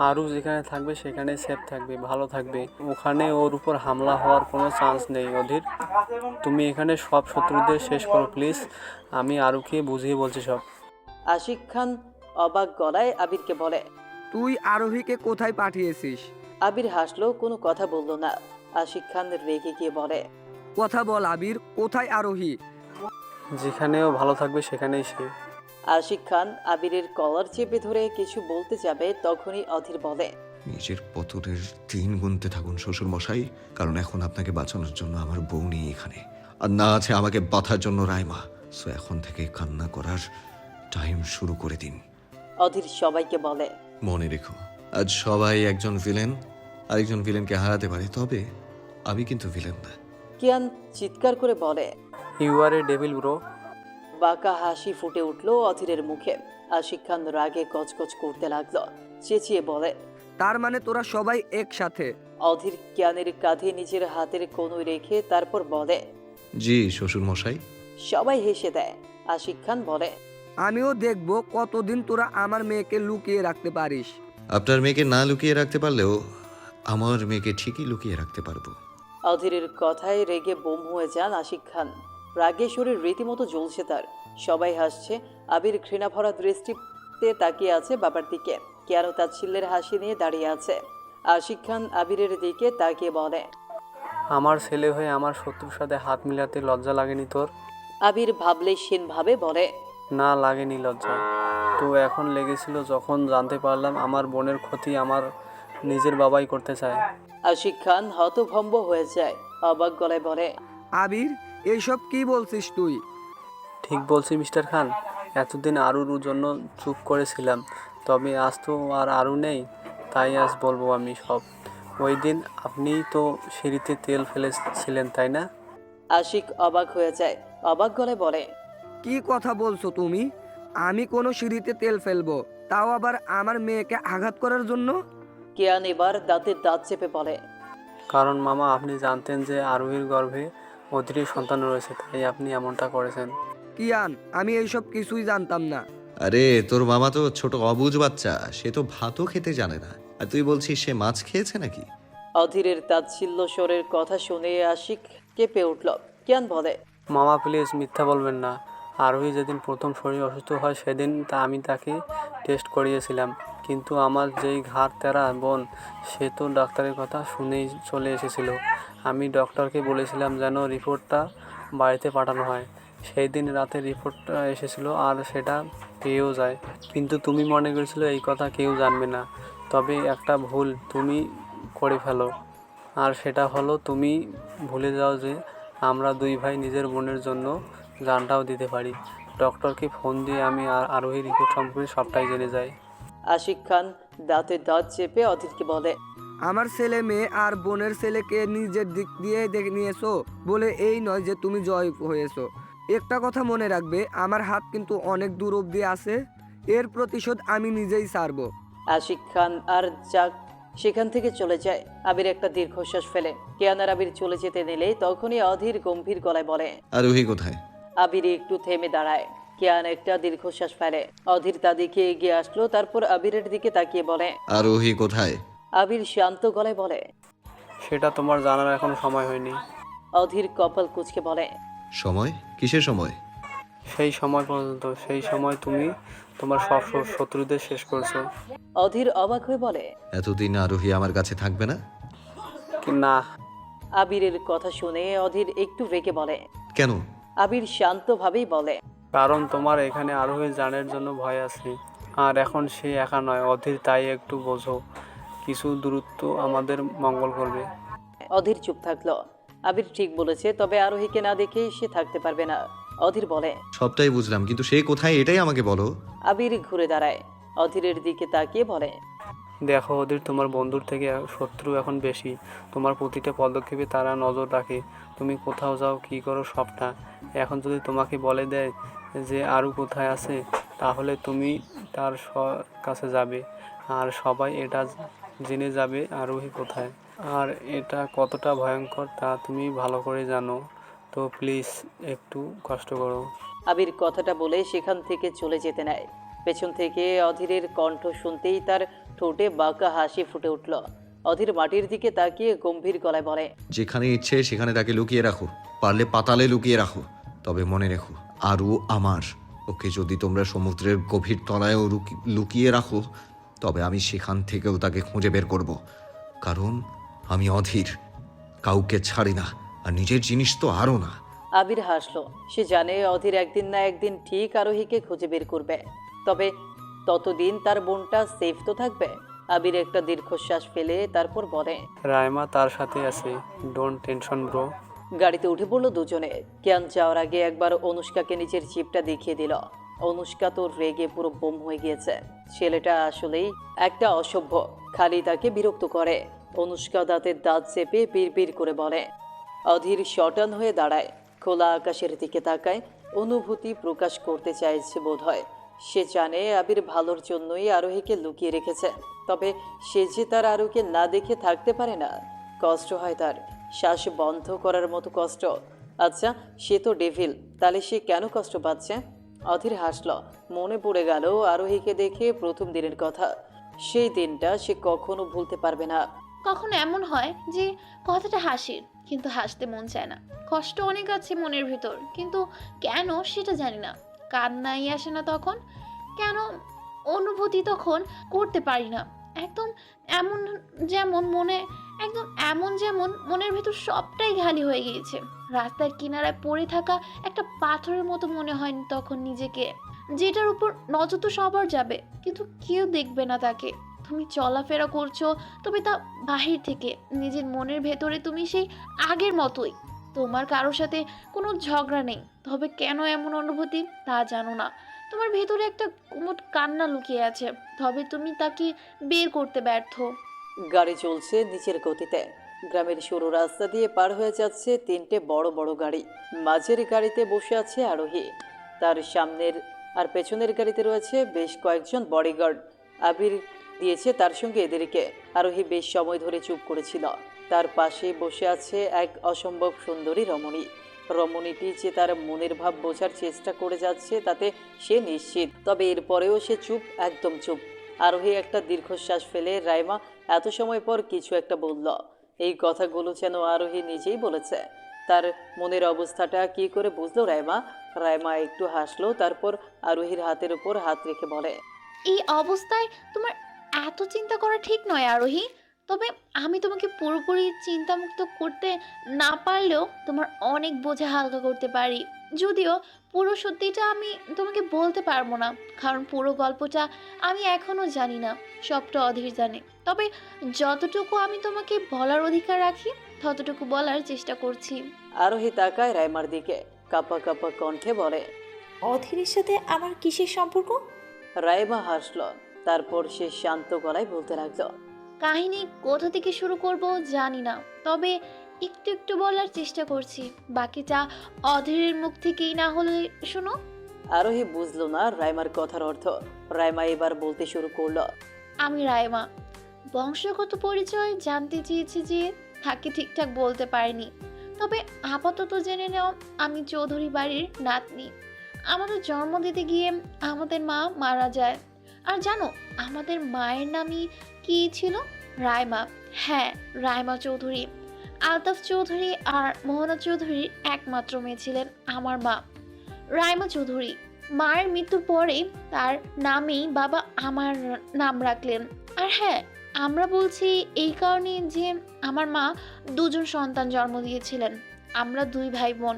D: আরও যেখানে থাকবে সেখানে সেফ থাকবে, ভালো থাকবে। ওখানে ওর উপর হামলা হওয়ার কোনো চান্স নেই। অধীর, তুমি এখানে সব শত্রুদের শেষ করো প্লিজ। আমি আরুকে বুঝিয়ে বলছি সব।
C: আশিক খান অবাক গলায় আবিরকে বলে,
E: তুই আরোহীকে কোথায় পাঠিয়েছিস?
C: আবির হাসলো, কোনো কথা বলল না। আশিক খান রেগে গিয়ে বলে,
E: কথা বল আবির, কোথায় আরোহী?
D: যেখানেও ভালো থাকবে সেখানেই সে।
C: আশিক খান আবিরের কলার চেপে ধরে কিছু বলতে যাবে, তখনই অধীর বলে,
H: নিজের পতনের দিন গুনতে থাকুন শ্বশুর মশাই, কারণ এখন আপনাকে বাঁচানোর জন্য আমার বউ নেই এখানে, আর না আছে আমাকে বাঁচার জন্য রাইমা। সো এখন থেকে কান্না করার টাইম শুরু করে দিন।
C: অধীর সবাইকে বলে,
H: মনে রেখো, আজ সবাই একজন ভিলেন আরেকজন ভিলেনকে হারাতে পারে, তবে আমি কিন্তু ভিলেন না।
C: কিয়ান চিৎকার করে বলে,
D: you are a devil bro.
C: বাঁকা হাসি ফুটে উঠলো অধীরের মুখে। আশিক খান রাগে গজগজ করতে লাগলো, চেঁচিয়ে বলে,
E: তার মানে তোরা সবাই একসাথে?
C: অধীর কিয়ানের কাঁধে নিজের হাতের কনুই রেখে তারপর বলে,
H: জি শ্বশুর মশাই।
C: সবাই হেসে দেয়। আশিক খান বলে,
E: আমিও দেখবো কতদিন তোরা আমার মেয়েকে লুকিয়ে রাখতে পারিস।
H: আপনার মেয়েকে না লুকিয়ে রাখতে পারলেও আমার মেয়েকে ঠিকই লুকিয়ে রাখতে পারবো।
C: অধীরের কথায় রেগে বোম হয়ে যান আশিক খান। রাগে শরীর রীতিমতো জ্বলছে তার। সবাই হাসছে। আবির ঘৃণা ভরা দৃষ্টিতে তাকিয়ে আছে বাবার দিকে। কেন তাচ্ছিল্যের হাসি নিয়ে দাঁড়িয়ে আছে। আশিক খান আবিরের দিকে তাকিয়ে বলে,
D: আমার ছেলে হয়ে আমার শত্রুর সাথে হাত মিলাতে লজ্জা লাগেনি তোর?
C: আবির ভাবলে সেন ভাবে বলে,
D: না, লাগেনি লজ্জা। তো এখন লেগেছিল যখন জানতে পারলাম আমার বোনের ক্ষতি আমার নিজের বাবাই করতে চায়।
C: আশিক খান হতভম্ব হয়ে যায়, অবাক গলায় বলে,
E: আবির, এইসব কি বলছিস তুই?
D: ঠিক বলছি মিস্টার খান, এতদিন আরুর জন্য চুপ করেছিলাম, তবে আজ তো আর আরু নেই, তাই আজ বলবো আমি সব। ওই দিন আপনিই তো সিঁড়িতে তেল ফেলেছিলেন, তাই না?
C: আশিক অবাক হয়ে যায়, অবাক গলায় বলে,
E: কি কথা বলছো তুমি? আমি কোনো সিঁড়িতে তেল ফেলবো, তাও আবার আমার মেয়েকে আঘাত করার জন্য?
C: কেয়ান এবার দাঁতে দাঁত চেপে বলে,
D: কারণ মামা আপনি জানতেন যে আরোহীর গর্ভে অধীরের সন্তান রয়েছে, তাই আপনি এমনটা করেছেন।
E: কিয়ান, আমি এইসব কিছুই জানতাম না।
H: আরে তোর মামা তো ছোট অবুঝ বাচ্চা, সে তো ভাতও খেতে জানে না, আর তুই বলছিস সে মাছ খেয়েছে নাকি?
C: অধীরের তাচ্ছিল্য স্বরের কথা শুনে আশিক কেঁপে উঠল। কেয়ান বলে,
D: মামা প্লিজ মিথ্যা বলবেন না। আরোহী যেদিন প্রথম শরীর অসুস্থ হয় সেদিন আমি তাকে টেস্ট করিয়েছিলাম, কিন্তু আমার যেই ঘাড় তেরা বোন, সে তো ডাক্তারের কথা শুনেই চলে এসেছিল। আমি ডক্টরকে বলেছিলাম যেন রিপোর্টটা বাড়িতে পাঠানো হয়। সেই দিন রাতে রিপোর্টটা এসেছিলো আর সেটা পেয়েও যায়, কিন্তু তুমি মনে করেছিলে এই কথা কেউ জানবে না। তবে একটা ভুল তুমি করে ফেলো, আর সেটা হলো তুমি ভুলে যাও যে আমরা দুই ভাই নিজের বোনের জন্য জানটাও দিতে পারি। ডক্টরকে ফোন দিয়ে আমি আরোহী রিপোর্ট সম্পর্কে সবটাই জেনে যাই।
C: আশিক খান দাঁতে দাঁত চেপে অধীরকে বলে,
E: আমার ছেলে মেয়ে আর বোনের ছেলেকে নিজের দিক দিয়ে দেখে নিয়েছো বলে এই নয় যে তুমি জয় হয়েছো। একটা কথা মনে রাখবে, আমার হাত কিন্তু অনেক দূর অবধি আছে। এর প্রতিশোধ আমি নিজেই ছাড়বো।
C: আশিক খান আর যাক সেখান থেকে চলে যায়। আবির একটা দীর্ঘশ্বাস ফেলে। কেয়ান আর আবির চলে যেতে নিলে তখনই অধীর গম্ভীর গলায় বলে,
H: আরোহী কোথায়?
C: আবির একটু থেমে দাঁড়ায়। কেয়ান একটা দীর্ঘশ্বাস ফেলে। অধীর তা দিকে এগিয়ে আসলো, তারপর আবিরের দিকে তাকিয়ে বলে,
H: আরোহী কোথায়?
C: আবির শান্ত গলায় বলে,
D: সেটা তোমার জানার এখনো সময় হয়নি।
C: অধীর কপাল কুঁচকে বলে,
H: সময়? কিসের সময়?
D: সেই সময় পর্যন্ত, সেই সময় তুমি তোমার সব শত্রুদের শেষ করছো।
C: অধীর অবাক হয়ে বলে,
H: এতদিন আরোহী আমার কাছে থাকবে না?
D: না।
C: আবিরের কথা শুনে অধীর একটু রেগে বলে।
H: কেন?
C: আবির শান্তভাবেই বলে,
D: কারণ তোমার এখানে আরোহী জানের জন্য ভয় আছে, আর এখন সে একা নয় অধীর, তাই একটু বোঝো, কিছু দূরত্ব আমাদের মঙ্গল করবে।
C: অধীর চুপ থাকলো। আবির ঠিক বলেছে, তবে আরোহীকে না দেখেই সে থাকতে পারবে না। অধীর বলে,
H: সবটাই বুঝলাম, কিন্তু সে কোথায় এটাই আমাকে বলো।
C: আবির ঘুরে দাঁড়ায়, অধীরের দিকে তাকিয়ে বলে,
D: দেখো অধীর, তোমার বন্ধুর থেকে শত্রু এখন বেশি। তোমার প্রতিটা পদক্ষেপে তারা নজর রাখে, তুমি কোথাও যাও কী করো সবটা। এখন যদি তোমাকে বলে দেয় যে আরু কোথায় আছে, তাহলে তুমি তার কাছে যাবে, আর সবাই এটা জেনে যাবে আরোহী কোথায়। আর এটা কতটা ভয়ঙ্কর তা তুমি ভালো করে জানো, তো প্লিজ একটু কষ্ট করো।
C: আবির কথাটা বলে সেখান থেকে চলে যেতে নেয়। পেছন থেকে অধীরের কণ্ঠ শুনতেই তার ঠোঁটে বাঁকা হাসি ফুটে উঠল। অধীর মাটির দিকে তাকিয়ে গম্ভীর গলায় বলে,
H: যেখানে ইচ্ছে সেখানে তাকে লুকিয়ে রাখো, পারলে পাতালে লুকিয়ে রাখো, তবে মনে রেখো আরু আমার। ওকে যদি তোমরা সমুদ্রের গভীর তলায়ও লুকিয়ে রাখো, তবে আমি সেখান থেকেও তাকে খুঁজে বের করব, কারণ আমি অধীর, কাউকে ছাড়ি না, আর নিজের জিনিস তো আরও না।
C: আবির হাসলো। সে জানে অধীর একদিন না একদিন ঠিক আরোহীকে খুঁজে বের করবে, তবে ততদিন তার বোনটা সেফ তো থাকবে। আবির একটা দীর্ঘশ্বাস ফেলে তারপর বলে,
D: রাইমা তার সাথে আছে, ডোন্ট টেনশন ব্রো।
C: গাড়িতে উঠে পড়লো দুজনে। কেয়ান যাওয়ার আগে একবার অনুষ্কাকে নিজের জিপটা দেখিয়ে দিল। অনুষ্কা তো রেগে পুরো বোম হয়ে গিয়েছে। ছেলেটা আসলেই একটা অসভ্য, খালি তাকে বিরক্ত করে। অনুষ্কা দাঁতে দাঁত চেপে বিড়বিড় করে বলে। অধীর শটান হয়ে দাঁড়ায়, খোলা আকাশের দিকে তাকায়, অনুভূতি প্রকাশ করতে চাইছে বোধহয়। সে জানে আবির ভালোর জন্যই আরোহীকে লুকিয়ে রেখেছে, তবে সে যে তার আরোহীকে না দেখে থাকতে পারে না। কষ্ট হয় তার, শ্বাস বন্ধ করার মতো কষ্ট। আচ্ছা, সে তো ডেভিল, তাহলে সে কেন কষ্ট পাচ্ছে? অধীর হাসল। মনে পড়ে গেল আরোহীকে দেখে প্রথম দিনের কথা। সেই দিনটা সে কখনো ভুলতে পারবে না।
K: কখনো এমন হয় যে কথাটা হাসির, কিন্তু হাসতে মন চায় না। কষ্ট অনেক আছে মনের ভিতর, কিন্তু কেন সেটা জানি না। কান্নাই আসে না তখন, কেন অনুভূতি তখন করতে পারি না। একদম এমন যেমন মনে একদম এমন যেমন মনের ভেতর সবটাই খালি হয়ে গিয়েছে। রাস্তার কিনারায় পড়ে থাকা একটা পাথরের মতো মনে হয়নি তখন নিজেকে, যেটার উপর নজর তো সবার যাবে কিন্তু কেউ দেখবে না তাকে। তুমি চলাফেরা করছো তবে তা বাহির থেকে, নিজের মনের ভেতরে তুমি সেই আগের মতোই। তোমার কারোর সাথে কোনো ঝগড়া নেই, তবে কেন এমন অনুভূতি তা জানো না। তোমার ভেতরে একটা কুমুট কান্না লুকিয়ে আছে, তবে তুমি তাকে বের করতে ব্যর্থ।
C: গাড়ি চলছে নিচের গতিতে। গ্রামের সরু রাস্তা দিয়ে পার হয়ে যাচ্ছে তিনটে বড় বড় গাড়ি। মাঝের গাড়িতে বসে আছে আরোহী, তার সামনের আর পেছনের গাড়িতে রয়েছে বেশ কয়েকজন বডিগার্ড। আবির দিয়েছে তার সঙ্গে এদেরকে। আরোহী বেশ সময় ধরে চুপ করেছিল। তার পাশে বসে আছে এক অসম্ভব সুন্দরী রমণী। রমণীটি যে তার মনের ভাব বোঝার চেষ্টা করে যাচ্ছে তাতে সে নিশ্চিত, তবে এরপরেও সে চুপ, একদম চুপ। আরোহী একটা দীর্ঘশ্বাস ফেলে রাইমা এত সময় পর কিছু একটা বলল। এই কথাগুলো যেন আরোহী নিজেই বলেছে। তার মনের অবস্থাটা কি করে বুঝলো রাইমা? রাইমা একটু হাসলো, তারপর আরোহীর হাতের উপর হাত রেখে বলে,
K: এই অবস্থায় তোমার এত চিন্তা করা ঠিক নয় আরোহী। তবে আমি তোমাকে পুরোপুরি চিন্তামুক্ত করতে না পারলেও তোমার অনেক বোঝা হালকা করতে পারি। যদিও পুরো সত্যিটা আমি তোমাকে বলতে পারবো না, কারণ পুরো গল্পটা আমি এখনো জানি না, সবটা অধীর জানে। তবে যতটুকু আমি তোমাকে বলার অধিকার রাখি ততটুকু বলার চেষ্টা করছি।
C: আরোহী তাকায় রাইমার দিকে, কাপা কাপা কণ্ঠে বলে,
I: অধীরের সাথে আমার কিসের সম্পর্ক?
C: রাইমা হাসল, তারপর সে শান্ত গলায় বলতে লাগলো,
K: কাহিনী কোথা থেকে শুরু করব জানি না, তবে একটু একটু বলার চেষ্টা করছি। বাকিটা অধীরের মুখ থেকেই না হলে শোনো।
C: আরোহী বুঝলো না রাইমার কথার অর্থ। রাইমা এবার বলতে শুরু করলো,
K: আমি রাইমা। বংশগত পরিচয় জানতে চেয়েছি যে তাকে ঠিকঠাক বলতে পারিনি, তবে আপাতত জেনে নাও আমি চৌধুরী বাড়ির নাতনি। আমাদের জন্ম দিতে গিয়ে আমাদের মা মারা যায়। আর জানো আমাদের মায়ের নামই কি ছিল? রাইমা। হ্যাঁ, রাইমা চৌধুরী। আলতাফ চৌধুরী আর মোহনা চৌধুরীর একমাত্র মেয়ে ছিলেন আমার মা, রাইমা চৌধুরী। মায়ের মৃত্যুর পরে তার নামেই বাবা আমার নাম রাখলেন। আর হ্যাঁ, আমরা বলছি এই কারণে যে আমার মা দুজন সন্তান জন্ম দিয়েছিলেন। আমরা দুই ভাই বোন,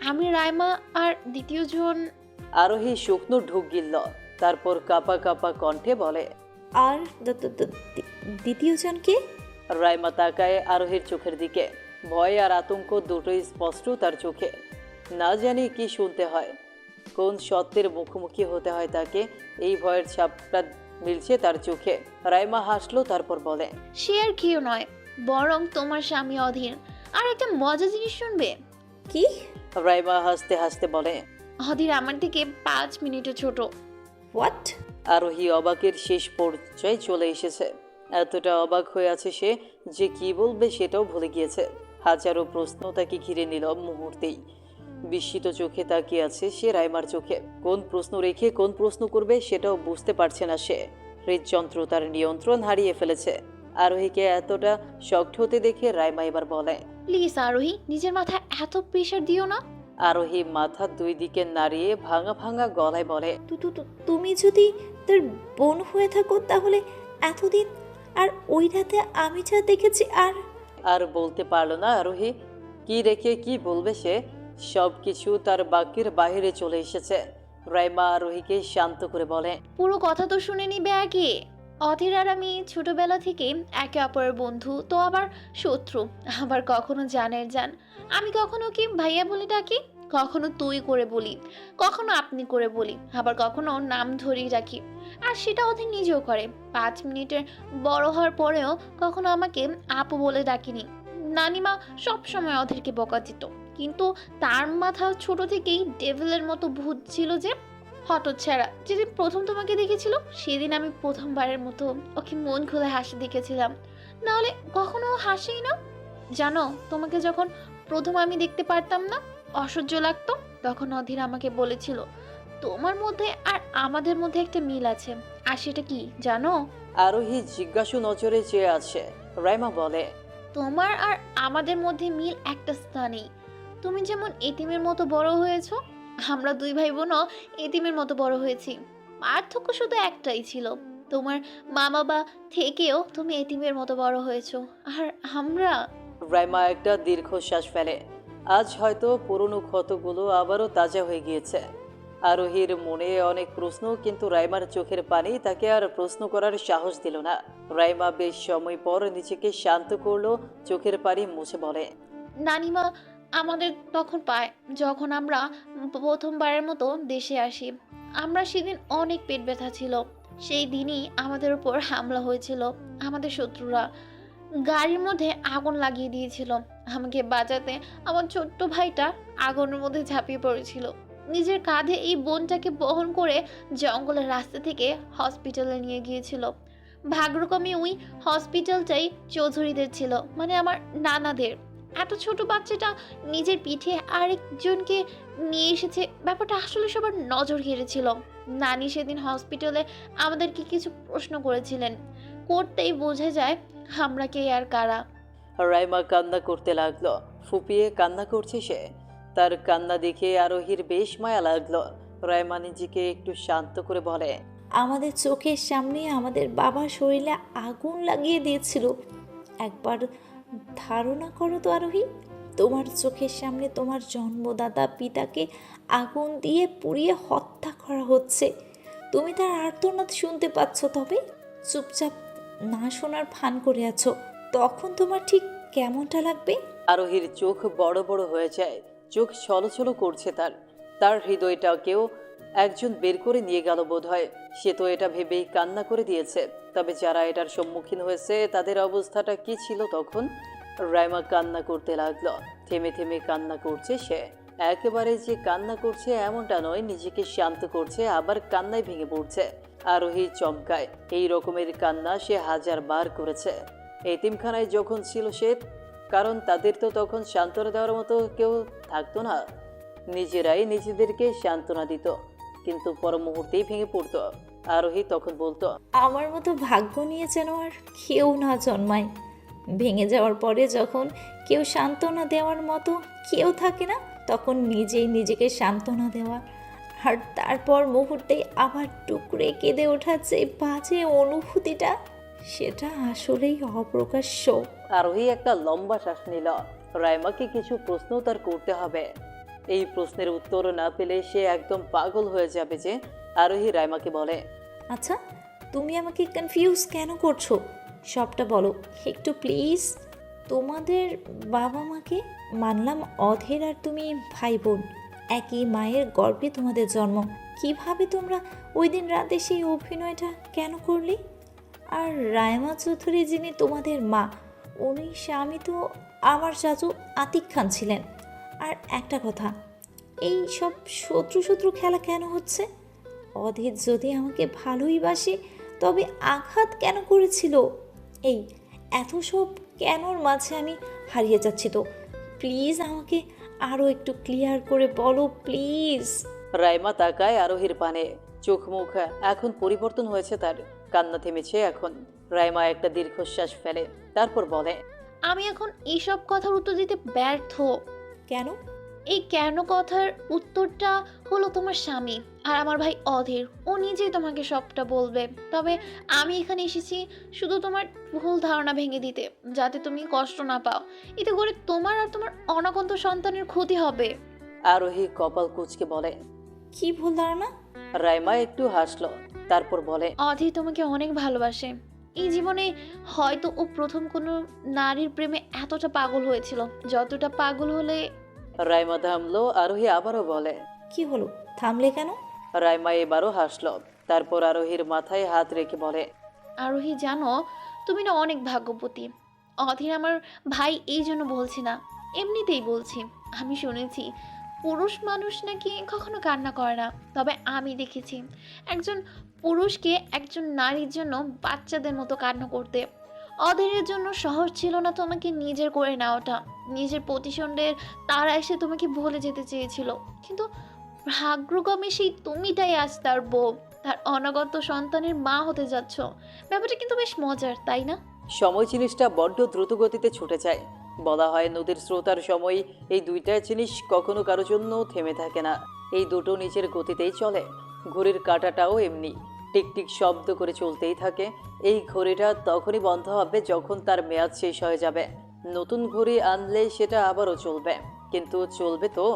K: আমি রাইমা আর দ্বিতীয় জন।
C: আরোহী শুকনো ঢুক গিলল, তারপর কাপা কাপা কণ্ঠে বলে,
I: আর দ্বিতীয় জন কে?
C: রাইমা তাকায় আরোহীর চোখের দিকে। ভয় আর আতঙ্ক দুটোই স্পষ্ট তার চোখে। না জানি কি শুনতে হয়, কোন সত্যের মুখোমুখি হতে হয় তাকে। এই ভয়ের ছাপটা মিলছে তার চোখে। রাইমা হাসলো, তারপর বলে,
K: সে আর কেউ নয়, বরং তোমার স্বামী অধীর। আর একটা মজা জিনিস শুনবে?
I: কি?
C: রাইমা হাসতে হাসতে বলে,
K: অধীর আমার থেকে 5 মিনিটে ছোট।
I: হোয়াট?
C: আরোহী অবাকের শেষ পর্যায়ে চলে এসেছে। এতটা অবাক হয়ে আছে সে যে কি বলবে সেটাও ভুলে গিয়েছে। হাজারো প্রশ্ন তাকে ঘিরে নিল মুহূর্তেই। বিস্মিত চোখে তাকিয়ে আছে সে রাইমার চোখে। কোন প্রশ্ন রেখে কোন প্রশ্ন করবে সেটাও বুঝতে পারছে না সে। হৃদযন্ত্র তার নিয়ন্ত্রণ হারিয়ে ফেলেছে। আরোহীকে এতটা শক্ট হতে দেখে রাইমা এবার বলে,
K: প্লিজ আরোহী, নিজের মাথায় এত প্রেশার দিও না।
C: আরোহী মাথা দুই দিকে নাড়িয়ে ভাঙা ভাঙা গলায় বলে,
I: তুমি যদি তার বোন হয়ে থাকো তাহলে এতদিন আর ওই রাতে আমি যা দেখেছি
C: আর বলতে পারলো না আরোহী। কি রেখে কি বলবে সে? সব কিছু তার বাক্যের বাইরে চলে এসেছে। রাইমা আরোহীকে শান্ত করে বলে,
K: পুরো কথা তো শুনে নিবে আগে। অধীর আর আমি ছোটবেলা থেকে একে অপরের বন্ধু, তো আবার শত্রু, আবার কখনো জানের জান। আমি কখনো কি ভাইয়া বলে ডাকি, কখনো তুই করে বলি, কখনো আপনি করে বলি, আবার কখনো নাম ধরেই রাখি। আর সেটা অধীর নিজেও করে। 5 মিনিটের বড় হওয়ার পরেও কখনো আমাকে আপু বলে ডাকিনি। নানিমা সবসময় অধীরকে বকা দিত, কিন্তু তার মাথা ছোট থেকেই ডেভিলের মতো ভূত ছিল যে হতচ্ছাড়া। যেদিন প্রথম তোমাকে দেখেছিল সেদিন আমি প্রথমবারের মতো ওকে মন খুলে হাসি দেখেছিলাম, নাহলে কখনো হাসেই না। জানো, তোমাকে যখন প্রথম আমি দেখতে পারতাম না, অসহ্য লাগতো, তখন অধীর আমাকে বলেছিল তোমার মধ্যে আর আমাদের মধ্যে একটা মিল আছে। আর সেটা কি জানো?
C: আরোহী জিজ্ঞাসু নজরে চেয়ে আছে। রাইমা বলে,
K: তোমার আর আমাদের মধ্যে মিল একটা স্থানেই। তুমি যেমন এতিমের মতো বড় হয়েছো, আমরা দুই ভাই বোনও এতিমের মতো বড় হয়েছি। পার্থক্য শুধু একটাই ছিল, তোমার মা বাবা থেকেও তুমি এতিমের মতো বড় হয়েছো, আর আমরা।
C: রাইমা একটা দীর্ঘশ্বাস ফেলে। আজ হয়তো পুরনো ক্ষতগুলো আবারও তাজা হয়ে গিয়েছে। আরোহীর মনে অনেক প্রশ্ন, কিন্তু রাইমার চোখের পানি তাকে আর প্রশ্ন করার সাহস দিল না। রাইমা বেশ সময় পর নিজেকে শান্ত করলো, চোখের পানি মুছে বলে,
K: নানিমা আমাদের তখন পায় যখন আমরা প্রথমবারের মতো দেশে আসি। আমরা সেদিন অনেক পেট ব্যথা ছিল। সেই দিনই আমাদের উপর হামলা হয়েছিল। আমাদের শত্রুরা গাড়ির মধ্যে আগুন লাগিয়ে দিয়েছিল। আমাকে বাঁচাতে আমার ছোট্ট ভাইটা আগুনের মধ্যে ঝাঁপিয়ে পড়েছিল। নিজের কাঁধে এই বোনটাকে বহন করে জঙ্গলের রাস্তা থেকে হসপিটালে নিয়ে গিয়েছিল। ভাগ্যক্রমে ওই হসপিটালটাই চৌধুরীদের ছিল, মানে আমার নানাদের। এত ছোট বাচ্চাটা নিজের পিঠে আরেকজনকে নিয়ে এসেছে, ব্যাপারটা আসলে সবার নজর ঘিরেছিল। নানি সেদিন হসপিটালে আমাদেরকে কিছু প্রশ্ন করেছিলেন, করতেই বোঝা যায় আমরা কে আর কারা।
C: রাইমা কান্না করতে লাগলো। ফুপিয়ে কান্না করছে সে। তার কান্না দেখে আরোহীর বেশ মায়া লাগলো। রাইমা নিজেকে একটু শান্ত করে বলে,
I: আমাদের চোখের সামনে আমাদের বাবার শরীরে আগুন লাগিয়ে দিয়েছিল। একবার ধারণা করো তো আরোহী, তোমার চোখের সামনে তোমার জন্মদাতা পিতাকে আগুন দিয়ে পুড়িয়ে হত্যা করা হচ্ছে। তুমি তার আর্তনাদ শুনতে পাচ্ছ, তবে চুপচাপ না শোনার ভান করে আছো। তখন তোমার ঠিক কেমনটা লাগবে?
C: আরোহীর চোখ বড় বড় হয়ে যায়, চোখ ছলছল করছে তার। তার হৃদয়টাকেও একজন বের করে নিয়ে গেল বোধহয়। সে তো এটা ভেবেই কান্না করে দিয়েছে, তবে যারা এটার সম্মুখীন হয়েছে তাদের অবস্থাটা কি ছিল তখন? রাইমা কান্না করতে লাগলো। থেমে থেমে কান্না করছে সে। একেবারে যে কান্না করছে এমনটা নয়, নিজেকে শান্ত করছে, আবার কান্নায় ভেঙে পড়ছে। আরোহী চমকায়। এই রকমের কান্না সে 1000 বার করেছে এতিমখানায় যখন ছিল সে, কারণ তাদের তো তখন সান্ত্বনা দেওয়ার মতো কেউ থাকতো না। নিজেরাই নিজেদেরকে সান্ত্বনা দিত, কিন্তু পর মুহূর্তেই ভেঙে পড়তো। আরোহী তখন বলতো,
I: আমার মতো ভাগ্য নিয়ে যেন আর কেউ না জন্মায়। ভেঙে যাওয়ার পরে যখন কেউ সান্ত্বনা দেওয়ার মতো কেউ থাকে না, তখন নিজেই নিজেকে সান্ত্বনা দেওয়া, আর তারপর মুহূর্তেই আবার টুকরে কেঁদে ওঠার যে বাজে অনুভূতিটা, সেটা আসলেই অপ্রকাশ্য।
C: আরোহী একটা লম্বা শ্বাস নিল। রাইমাকে কিছু প্রশ্ন তার করতে হবে। এই প্রশ্নের উত্তর না পেলে সে একদম পাগল হয়ে যাবে যে। আরোহী রাইমাকে বলে,
I: আচ্ছা, তুমি আমাকে কনফিউজ কেন করছো? সবটা বলো একটু প্লিজ। তোমাদের বাবা মাকে মানলাম অধীর আর তুমি ভাই বোন, একই মায়ের গর্ভে তোমাদের জন্ম। কিভাবে তোমরা ওই দিন রাতে সেই অভিনয়টা কেন করলে? আর রায়মা চৌধুরী যিনি তোমাদের মা, উনি স্বামী তো আমার চাচু আতিক খান ছিলেন। আর একটা কথা, এই সব শত্রু শত্রু খেলা কেন হচ্ছে? অধীর যদি আমাকে ভালোই বাসে, তবে আঘাত কেন করেছিল? এই এত সব কেনর মাঝে আমি হারিয়ে যাচ্ছি। তো প্লিজ আমাকে আরও একটু ক্লিয়ার করে বলো প্লিজ।
C: রাইমা তাকায় আরোহীর পানে। চোখ মুখ এখন পরিবর্তন হয়েছে তার। কান্না থেমেছে এখন। রাইমা একটা দীর্ঘশ্বাস ফেলে, তারপর বলে,
K: আমি এখন এইসব কথার উত্তর দিতে ব্যর্থ।
I: কেন?
K: এই কেন কথার উত্তরটা হলো তোমার স্বামী আর আমার ভাই অধীর। ও নিজেই তোমাকে সবটা বলবে। তবে আমি এখানে এসেছি শুধু তোমার ভুল ধারণা ভেঙে দিতে, যাতে তুমি কষ্ট না পাও। এতে করে তোমার আর তোমার অনাগত সন্তানের ক্ষতি হবে।
C: আরোহী কপাল কুঁচকে বলে,
I: কি ভুল ধারণা?
C: রাইমা একটু হাসলো, তারপর বলে,
K: অধীর তোমাকে অনেক ভালোবাসে। এই জীবনে হয়তো ও প্রথম কোনো নারীর প্রেমে এতটা পাগল হয়েছিল যতটা পাগল হলে।
C: রাইমা থামলো। আরোহী আবারও বলে,
I: কি হলো, থামলে কেন?
C: রাইমা এবারও হাসলো, তারপর আরোহীর মাথায় হাত রেখে বলে,
K: আরোহী জানো, তুমি না অনেক ভাগ্যবতী। অধীর আমার ভাই, এই জন্য বলছি না, এমনিতেই বলছি। আমি শুনেছি পুরুষ মানুষ নাকি কখনো কান্না করে না, তবে আমি দেখেছি একজন পুরুষকে একজন নারীর জন্য বাচ্চাদের মতো কান্না করতে। অধীরের জন্য সহজ ছিল না তোমাকে নিজের করে নেওয়াটা। নিজের প্রতিষ্ঠানের তারা এসে তোমাকে ভুলে যেতে চেয়েছিল, কিন্তু ভাগ্যক্রমে সেই তুমিটাই আজ তার বউ, তার অনাগত সন্তানের মা হতে যাচ্ছ। ব্যাপারটা কিন্তু বেশ মজার, তাই না?
C: সময় জিনিসটা বড্ড দ্রুত গতিতে ছুটে যায়। বলা হয় নদীর স্রোত আর সময়, এই দুইটা জিনিস কখনো কারোর জন্য থেমে থাকে না। এই দুটো নিজের গতিতেই চলে। ঘড়ির কাঁটাটাও এমনি। টিকটিক শব্দ করে চলতেই থাকে। এই ঘড়িটা তখনই বন্ধ হবে যখন তার মেয়াদ শেষ হয়ে যাবে। নতুন ঘড়ি আনলে সেটা আবারও চলবে, কিন্তু চলবে তো?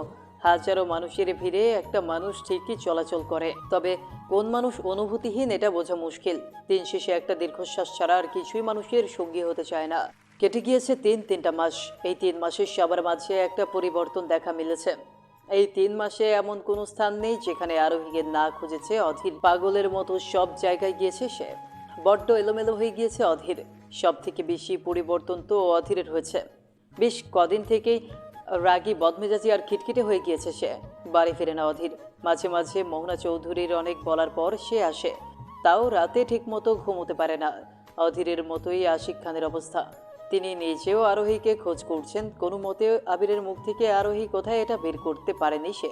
C: হাজারো মানুষের ভিড়ে একটা মানুষ ঠিকই চলাচল করে, তবে কোন মানুষ অনুভূতিহীন এটা বোঝা মুশকিল। দিন শেষে একটা দীর্ঘশ্বাস ছাড়া আর কিছুই মানুষের সঙ্গী হতে চায় না। কেটে গিয়েছে তিনটা মাস। এই 3 মাসে সবার মাঝে একটা পরিবর্তন দেখা মিলেছে। এই 3 মাসে এমন কোনো স্থান নেই যেখানে আরোহীকে না খুঁজেছে অধীর। পাগলের মতো সব জায়গায় গিয়েছে সে। বড্ড এলোমেলো হয়ে গিয়েছে অধীর। সব থেকে বেশি পরিবর্তন তো অধীরের হয়েছে। বেশ কদিন থেকেই রাগী, বদমেজাজি আর খিটখিটে হয়ে গিয়েছে সে। বাড়ি ফিরে না অধীর। মাঝে মাঝে মোহনা চৌধুরীর অনেক বলার পর সে আসে, তাও রাতে ঠিকমতো ঘুমোতে পারে না। অধীরের মতোই আশিক খানের অবস্থা। তিনি নিজেও আরোহীকে খোঁজ করছেন, কোনো মতে আবিরের মুখ থেকে আরোহী কোথায় এটা বের করতে পারেনি সে।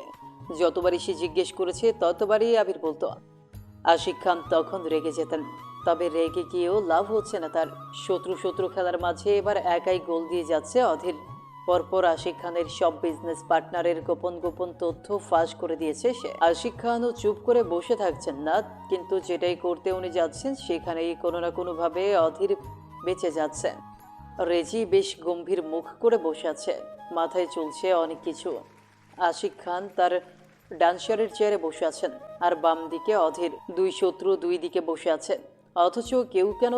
C: যতবারই সে জিজ্ঞেস করেছে ততবারই আবির বলতো। আশিক খান তখন রেগে যেতেন, তবে রেগে গিয়েও লাভ হচ্ছে না তার। শত্রু খেলার মাঝে এবার একাই গোল দিয়ে যাচ্ছে অধীর। পরপর আশিক খানের সব বিজনেস পার্টনারের গোপন তথ্য ফাঁস করে দিয়েছে সে। আশিক খানও চুপ করে বসে থাকছেন না, কিন্তু যেটাই করতে উনি যাচ্ছেন সেখানেই কোনো না কোনোভাবে অধীর বেঁচে যাচ্ছে। রেজি বেশ গম্ভীর মুখ করে বসে আছে, মাথায় চলছে অনেক কিছু। আশিক খান তার ডান্সারের চেয়ারে বসে আছেন, আর বাম দিকে অধীর। দুই শত্রু দুই দিকে বসে আছেন, অথচ কেউ কেন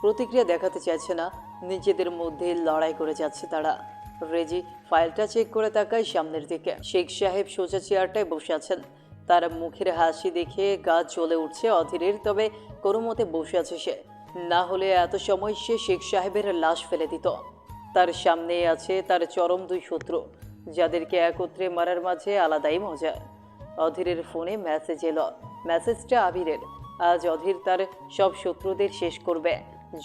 C: প্রতিক্রিয়া দেখাতে চাইছে না। নিজেদের মধ্যে লড়াই করে যাচ্ছে তারা। রেজি ফাইলটা চেক করে তাকায় সামনের দিকে। শেখ সাহেব সোজা চেয়ারটায় বসে আছেন। তার মুখের হাসি দেখে গা জ্বলে উঠছে অধীরের, তবে কোনো মতে বসে আছে সে। না হলে এত সময় সে শেখ সাহেবের লাশ ফেলে দিত। তার সামনে আছে তার চরম দুই শত্রু, যাদেরকে একত্রে মারার মাঝে আলাদাই মজা। অধীরের ফোনে মেসেজ এলো। মেসেজটা আবিরের। আজ অধীর তার সব শত্রুদের শেষ করবে।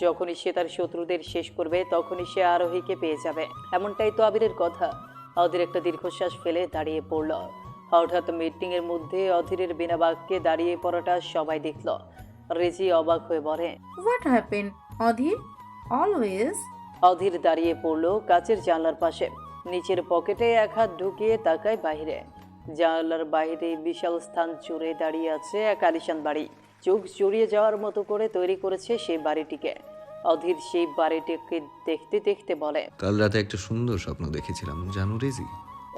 C: যখনই সে তার শত্রুদের শেষ করবে তখনই সে আরোহীকে পেয়ে যাবে, এমনটাই তো আবিরের কথা। অধীর একটা দীর্ঘশ্বাস ফেলে দাঁড়িয়ে পড়ল। হঠাৎ মিটিংয়ের মধ্যে অধীরের বিনা বাক্যে দাঁড়িয়ে পড়াটা সবাই দেখল। রেজি অবাক হয়ে বলে,
L: হোয়াট হ্যাপেন অধীর? অলওয়েজ।
C: অধীর দাঁড়িয়ে পড়ল কাচের জানলার পাশে। নিচের পকেটে এক হাত ঢুকিয়ে তাকায় বাইরে। জানলার বাইরে বিশাল স্থান জুড়ে দাঁড়িয়ে আছে এক আলিশান বাড়ি। চোখ জড়িয়ে যাওয়ার মতো করে তৈরি করেছে সেই বাড়িটিকে। অধীর সেই বাড়িটিকে দেখতে দেখতে বলে,
H: কাল রাতে একটা সুন্দর স্বপ্ন দেখেছিলাম জানো রেজি।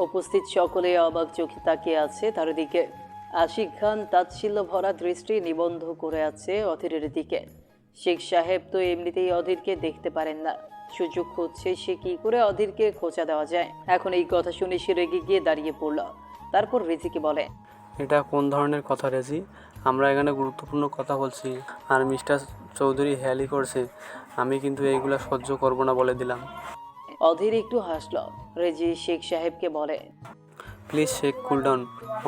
C: উপস্থিত সকলে অবাক চোখে তাকিয়ে আছে তার দিকে। আশিক খান তাচ্ছিল্য ভরা দৃষ্টি নিবন্ধ করে আছে অধীরের দিকে। শেখ সাহেব তো এমনিতেই অধীরকে দেখতে পারেন না, সুযোগ খুঁজছে সে কি করে অধীরকে খোঁচা দেওয়া যায়। এখন এই কথা শুনে সে রেগে গিয়ে দাঁড়িয়ে পড়ল। তারপর রেজিকে বলে,
D: এটা কোন ধরনের কথা রেজি? আমরা এখানে গুরুত্বপূর্ণ কথা বলছি, আর মিস্টার চৌধুরী হেয়ালি করছে। আমি কিন্তু এইগুলা সহ্য করব না বলে দিলাম।
C: অধীর একটু হাসল। রেজি শেখ সাহেবকে বলে,
D: প্লিজ শেখ কুল ডাউন।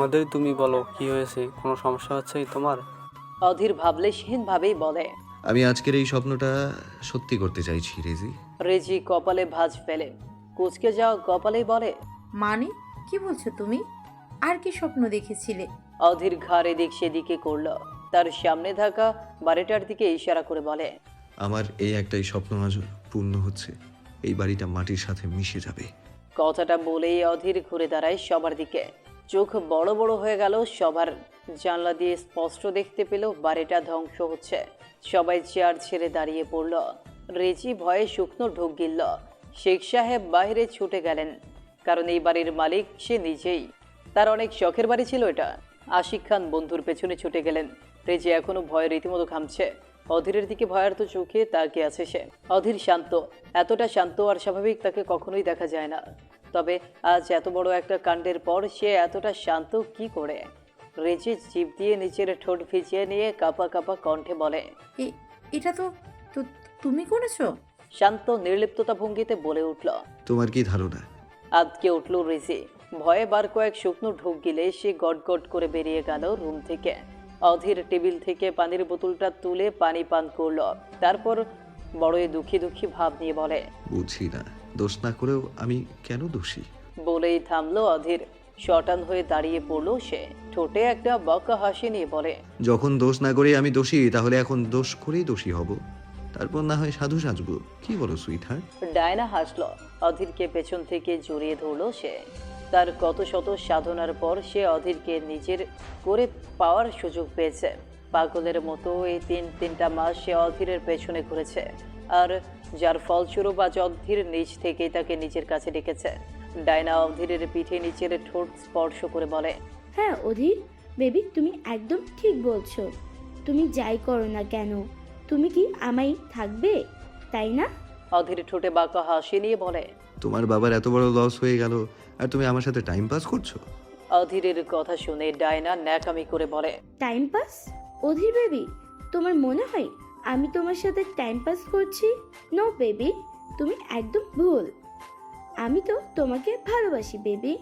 D: ওদের তুমি বলো কি হয়েছে, কোনো সমস্যা হচ্ছে তোমার?
C: অধীর ভাবলেশহীনভাবেই বলে,
H: আমি আজকের এই স্বপ্নটা সত্যি করতে চাইছি রেজি।
C: রেজি কপালে ভাঁজ ফেলে কুচকে যাওয়া কপালেই বলে,
L: মানে কি বলছো তুমি? আর কি স্বপ্ন দেখেছিলে?
C: অধীর ঘাড় এদিক সেদিকে করল। তার সামনে থাকা বাড়িটার দিকে ইশারা করে বলে,
H: আমার এই একটাই স্বপ্ন আজ পূর্ণ হচ্ছে, এই বাড়িটা মাটির সাথে মিশে যাবে।
C: কথাটা বলেই অধীর ঘুরে দাঁড়ায় সবার দিকে। চোখ বড় বড় হয়ে গেল সবার। জানলা দিয়ে স্পষ্ট দেখতে পেল বাড়িটা ধ্বংস হচ্ছে। সবাই চেয়ার ছেড়ে দাঁড়িয়ে পড়ল। রেজি ভয়ে শুকনো ঢোক গিলল। শেখ সাহেব বাইরে ছুটে গেলেন, কারণ এই বাড়ির মালিক সে নিজেই। তার অনেক শখের বাড়ি ছিল এটা। আশিক খান বন্ধুর পেছনে ছুটে গেলেন। রেজি এখনো ভয়ে রীতিমতো ঘামছে। অধীরের দিকে ভয়ার্ত চোখে তাকিয়ে আছে সে। অধীর শান্ত, এতটা শান্ত আর স্বাভাবিক তাকে কখনোই দেখা যায় না। তবে আজ এত বড় একটা কাণ্ডের পর সে এতটা শান্ত কি করে? রেজি জিভ দিয়ে নিচের ঠোঁট ভিজিয়ে নিয়ে কাঁপা কাঁপা কণ্ঠে বলে,
L: এটা তো তুমি করেছো?
C: শান্ত নির্লিপ্ততা ভঙ্গিতে বলে উঠল,
H: তোমার কি ধারণা?
C: আদকে উঠল রেজি। ভয়ে বার কয়েক শুকনো ঢোক গিলে সে গটগট করে বেরিয়ে গেল রুম থেকে। অধীর টেবিল থেকে পানির বোতলটা তুলে পানি পান করল। তারপর বড়ই দুঃখী ভাব নিয়ে বলে,
H: বুঝি না, দোষ না করেও আমি কেন দোষী?
C: বলেই থামলো অধীর। শটান হয়ে দাঁড়িয়ে পড়লো সে। ঠোঁটে একটা বকা হাসি নিয়ে বলে,
H: যখন দোষ না করে আমি দোষী, তাহলে এখন দোষ করেই দোষী হব, তারপর না হয় সাধু সাজবো। কি বলো সুইট হার্ট?
C: ডায়না হাসলো। অধীরকে পেছন থেকে জড়িয়ে ধরলো সে। তার কত শত সাধনার পর সে অধীরকে নিজের করে পাওয়ার সুযোগ পেয়েছে। পাগলের মতো এই তিনটা মাস সে অধীরের পেছনে ঘুরেছে, আর যার ফলস্বরূপ আজ অধীর নিজ থেকেই তাকে নিজের কাছে ডেকেছে। ডায়না অধীরের পিঠে নিচের ঠোঁট স্পর্শ করে বলে,
M: হ্যাঁ অধীর বেবি, তুমি একদম ঠিক বলছো। তুমি যাই করো না কেন, তুমি কি আমায় থাকবে, তাই না?
C: অধীর ঠোঁটে বাঁকা হাসি নিয়ে বলে,
H: তোমার বাবার এত বড় লস হয়ে গেল আর তুমি আমার সাথে টাইম পাস করছো?
C: অধীরের কথা শুনে ডায়না ন্যাকামি করে বলে,
M: টাইম পাস? অধীর বেবি, তোমার মনে হয় আমি তোমার সাথে টাইম পাস করছি? নো বেবি, তুমি একদম ভুল। আমি তো তোমাকে ভালোবাসি বেবি।